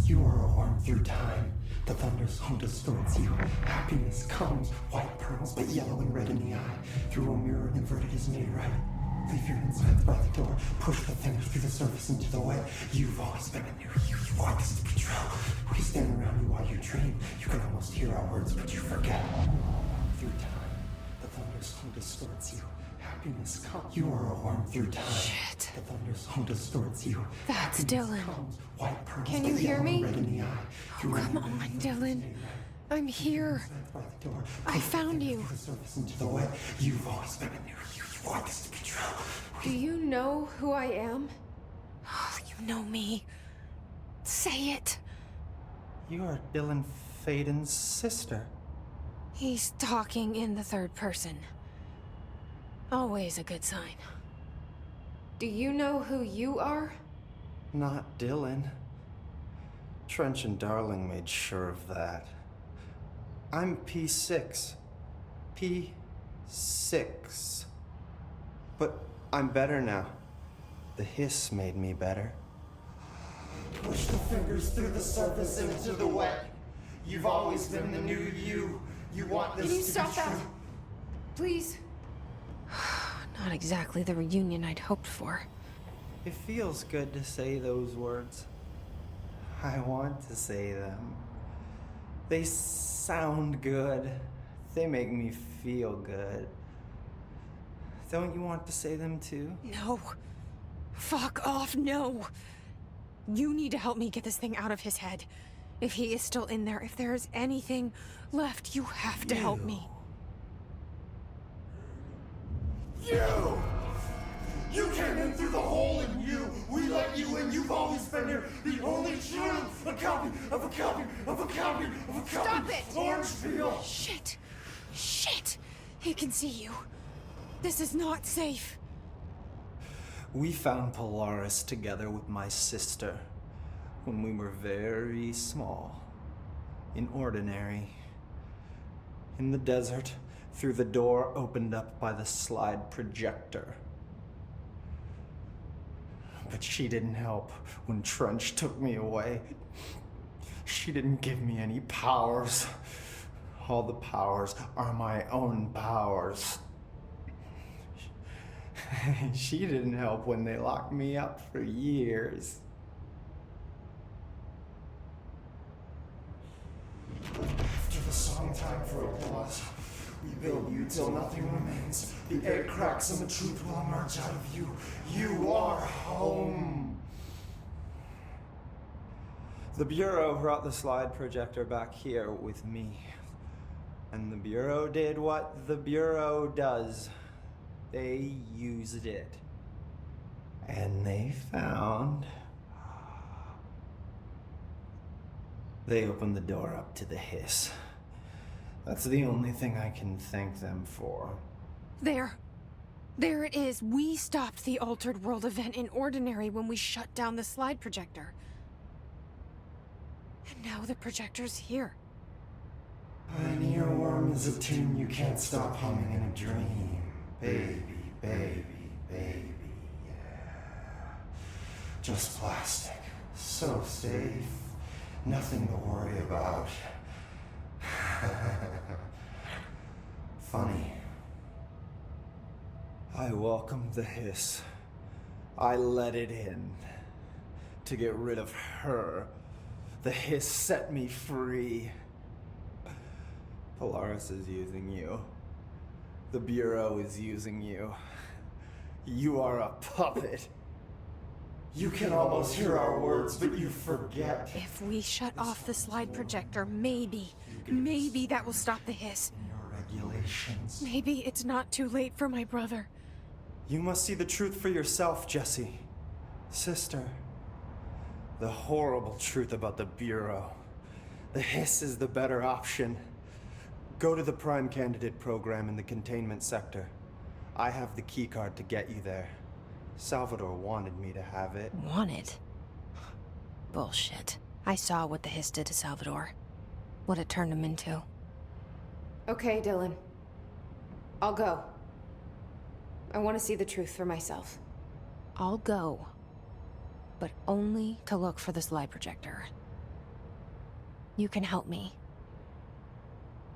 You are a worm through time. The thunder's home distorts you. Happiness comes, white pearls, but yellow and red in the eye. Through a mirror inverted is made right. Leave your insides by the door. Push the fingers through the surface into the wet. You've always been in there. You want this to be true. We stand around you while you dream. You can almost hear our words, but you forget. Through time, the thunder's home distorts you. Happiness comes. You are a worm through time. Shit. The thunder's home distorts you. That's Dylan. White pearls, Can you hear me? red in the eye. Oh, come on, Dylan. I'm here. I found you. The surface into the wet. You've always been in there. You want this to be true. Do you know who I am? Oh, you know me. Say it. You are Dylan Faden's sister. He's talking in the third person. Always a good sign. Do you know who you are? Not Dylan. Trench and Darling made sure of that. I'm P6. P6. But I'm better now. The hiss made me better. Push the fingers through the surface into the wet. You've always been the new you. You want this Can you to stop be that? true. Please? Not exactly the reunion I'd hoped for. It feels good to say those words. I want to say them. They sound good. They make me feel good. Don't you want to say them too? No. Fuck off, no. You need to help me get this thing out of his head. If he is still in there, if there is anything left, you have to help me. You! You came in through the hole in you! We let you in, you've always been here! The only true! A copy of a copy of a copy of a copy! Stop it! Orange peel! Shit! Shit! He can see you. This is not safe. We found Polaris together with my sister when we were very small. In Ordinary. In the desert, through the door opened up by the slide projector. But she didn't help when Trench took me away. She didn't give me any powers. All the powers are my own powers. She didn't help when they locked me up for years. After the song time for applause, we build you till nothing remains. The air cracks and the truth will emerge out of you. You are home. The Bureau brought the slide projector back here with me. And the Bureau did what the Bureau does. They used it. And they found... They opened the door up to the hiss. That's the only thing I can thank them for. There. There it is. We stopped the Altered World event in Ordinary when we shut down the slide projector. And now the projector's here. An earworm is a tune you can't stop humming in a dream. Baby, baby, baby, yeah. Just plastic. So safe. Nothing to worry about. Funny. I welcomed the hiss. I let it in. To get rid of her. The hiss set me free. Polaris is using you. The Bureau is using you. You are a puppet. You can almost hear our words, but you forget. If we shut off the slide projector, maybe that will stop the hiss. Regulations. Maybe it's not too late for my brother. You must see the truth for yourself, Jesse. Sister. The horrible truth about the Bureau. The hiss is the better option. Go to the Prime Candidate program in the containment sector. I have the keycard to get you there. Salvador wanted me to have it. Wanted? Bullshit. I saw what the hiss did to Salvador. What it turned him into. Okay, Dylan. I'll go. I want to see the truth for myself. I'll go. But only to look for the slide projector. You can help me.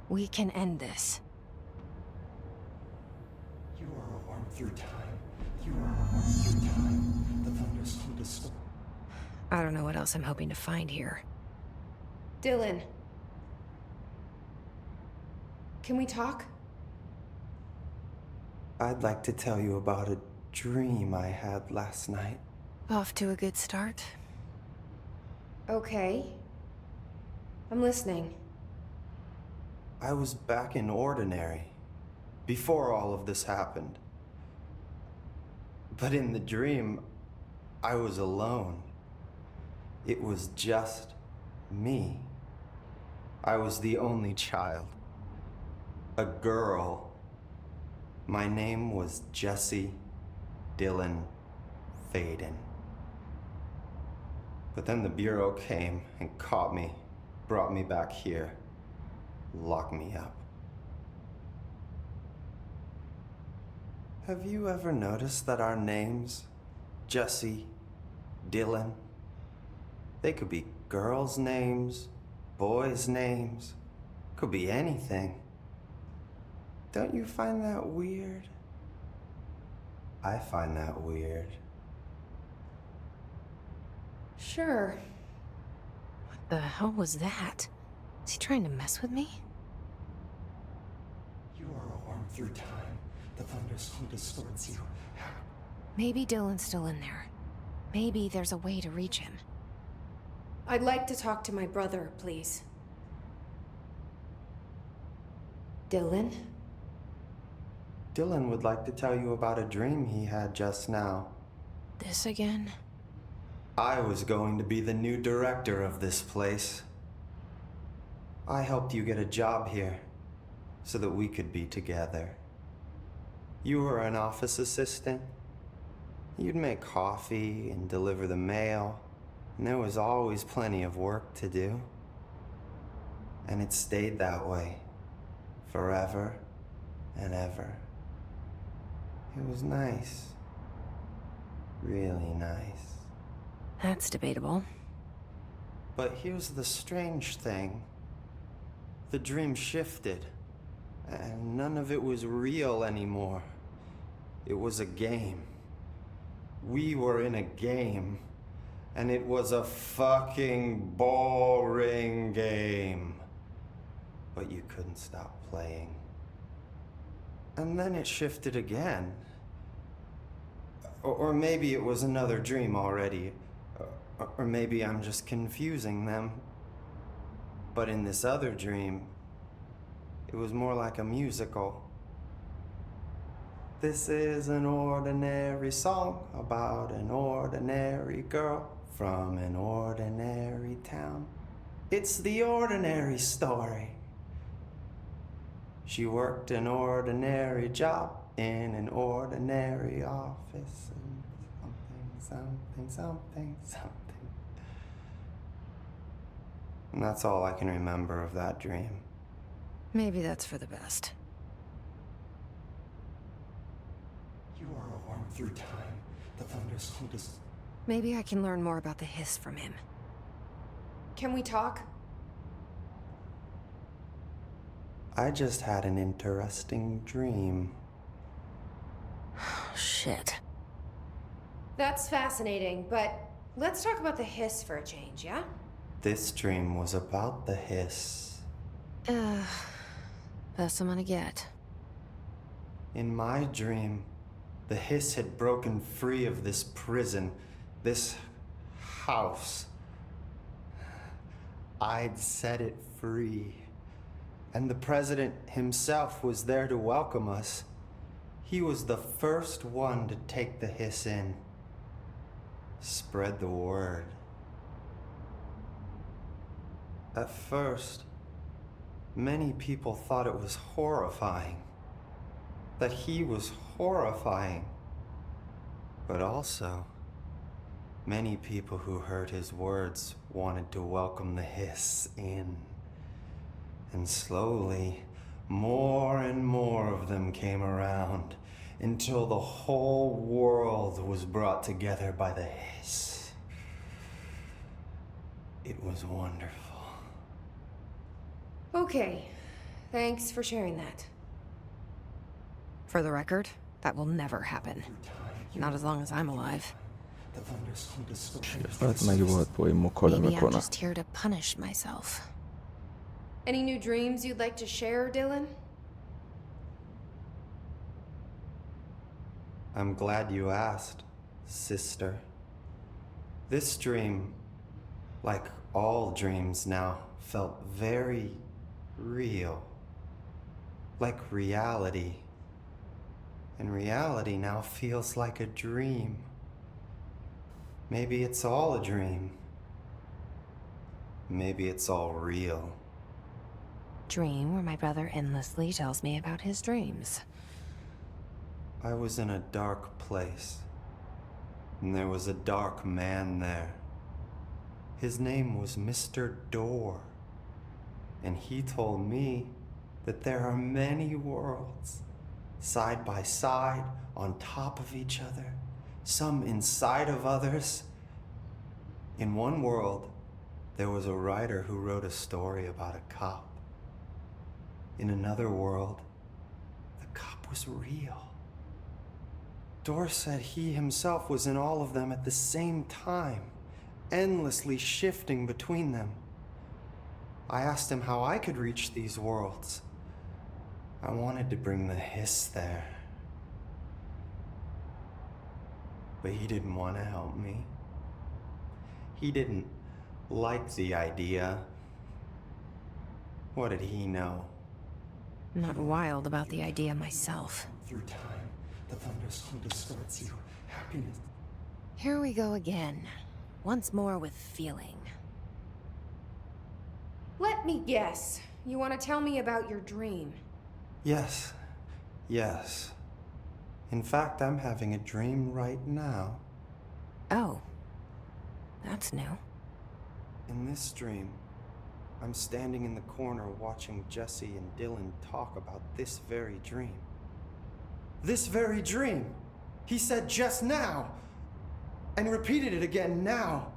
We can end this. You are a worm through time. You are a worm through time. The thunders come to storm. I don't know what else I'm hoping to find here. Dylan. Can we talk? I'd like to tell you about a dream I had last night. Off to a good start. Okay. I'm listening. I was back in Ordinary, before all of this happened. But in the dream, I was alone. It was just me. I was the only child. A girl. My name was Jesse Dylan Faden. But then the Bureau came and caught me, brought me back here, locked me up. Have you ever noticed that our names, Jesse, Dylan, they could be girls' names, boys' names, could be anything. Don't you find that weird? I find that weird. Sure. What the hell was that? Is he trying to mess with me? You are a worm through time. The thunderstorm distorts you. Maybe Dylan's still in there. Maybe there's a way to reach him. I'd like to talk to my brother, please. Dylan? Dylan would like to tell you about a dream he had just now. This again? I was going to be the new director of this place. I helped you get a job here, so that we could be together. You were an office assistant. You'd make coffee and deliver the mail, and there was always plenty of work to do. And it stayed that way, forever and ever. It was nice. Really nice. That's debatable. But here's the strange thing. The dream shifted, and none of it was real anymore. It was a game. We were in a game, and it was a fucking boring game. But you couldn't stop playing. And then it shifted again. Or maybe it was another dream already. Or maybe I'm just confusing them. But in this other dream, it was more like a musical. This is an ordinary song about an ordinary girl from an ordinary town. It's the ordinary story. She worked an ordinary job in an ordinary office. And something. And that's all I can remember of that dream. Maybe that's for the best. You are a worm through time. The thunderstorm is... Maybe I can learn more about the hiss from him. Can we talk? I just had an interesting dream. Shit. That's fascinating, but let's talk about the hiss for a change, yeah? This dream was about the hiss. Best I'm gonna get. In my dream, the hiss had broken free of this prison this house, I'd set it free. And the president himself was there to welcome us. He was the first one to take the hiss in. Spread the word. At first, many people thought it was horrifying. That he was horrifying. But also, many people who heard his words wanted to welcome the hiss in. And slowly, more and more of them came around until the whole world was brought together by the hiss. It was wonderful. Okay, thanks for sharing that. For the record, that will never happen. Not as long as I'm alive. Maybe I'm just here to punish myself. Any new dreams you'd like to share, Dylan? I'm glad you asked, sister. This dream, like all dreams now, felt very real. Like reality. And reality now feels like a dream. Maybe it's all a dream. Maybe it's all real. Dream where my brother endlessly tells me about his dreams. I was in a dark place, and there was a dark man there. His name was Mr. Door, and he told me that there are many worlds, side by side, on top of each other, some inside of others. In one world, there was a writer who wrote a story about a cop. In another world, the cop was real. Door said he himself was in all of them at the same time, endlessly shifting between them. I asked him how I could reach these worlds. I wanted to bring the hiss there. But he didn't want to help me. He didn't like the idea. What did he know? I'm not wild about the idea myself. Through time, the thunderstorm distorts you. Happiness. Here we go again. Once more with feeling. Let me guess. You want to tell me about your dream? Yes. Yes. In fact, I'm having a dream right now. Oh. That's new. In this dream, I'm standing in the corner watching Jesse and Dylan talk about this very dream. This very dream! He said just now! And repeated it again now!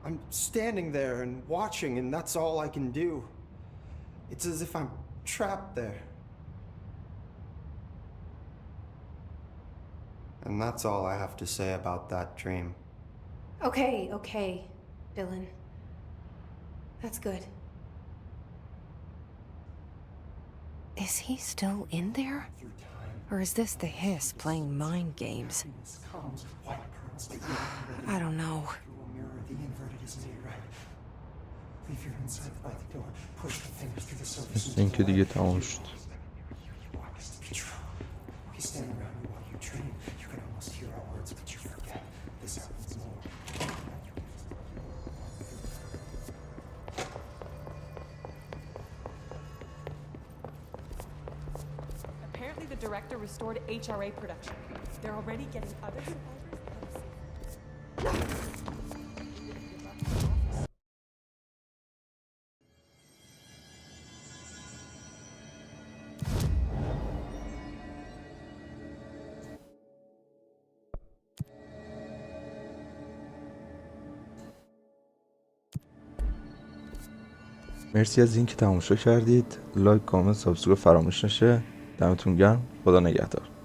I'm standing there and watching, and that's all I can do. It's as if I'm trapped there. And that's all I have to say about that dream. Okay, Dylan. That's good. Is he still in there? Or is this the hiss playing mind games? I don't know. مثل اینکه دیگه تمام شد. Apparently the director restored HRA production. They're already getting other survivors. مرسی از اینکه تماشا کردید. لایک، کامنت، سابسکرایب فراموش نشه. دمتون گرم. خدا نگهدار.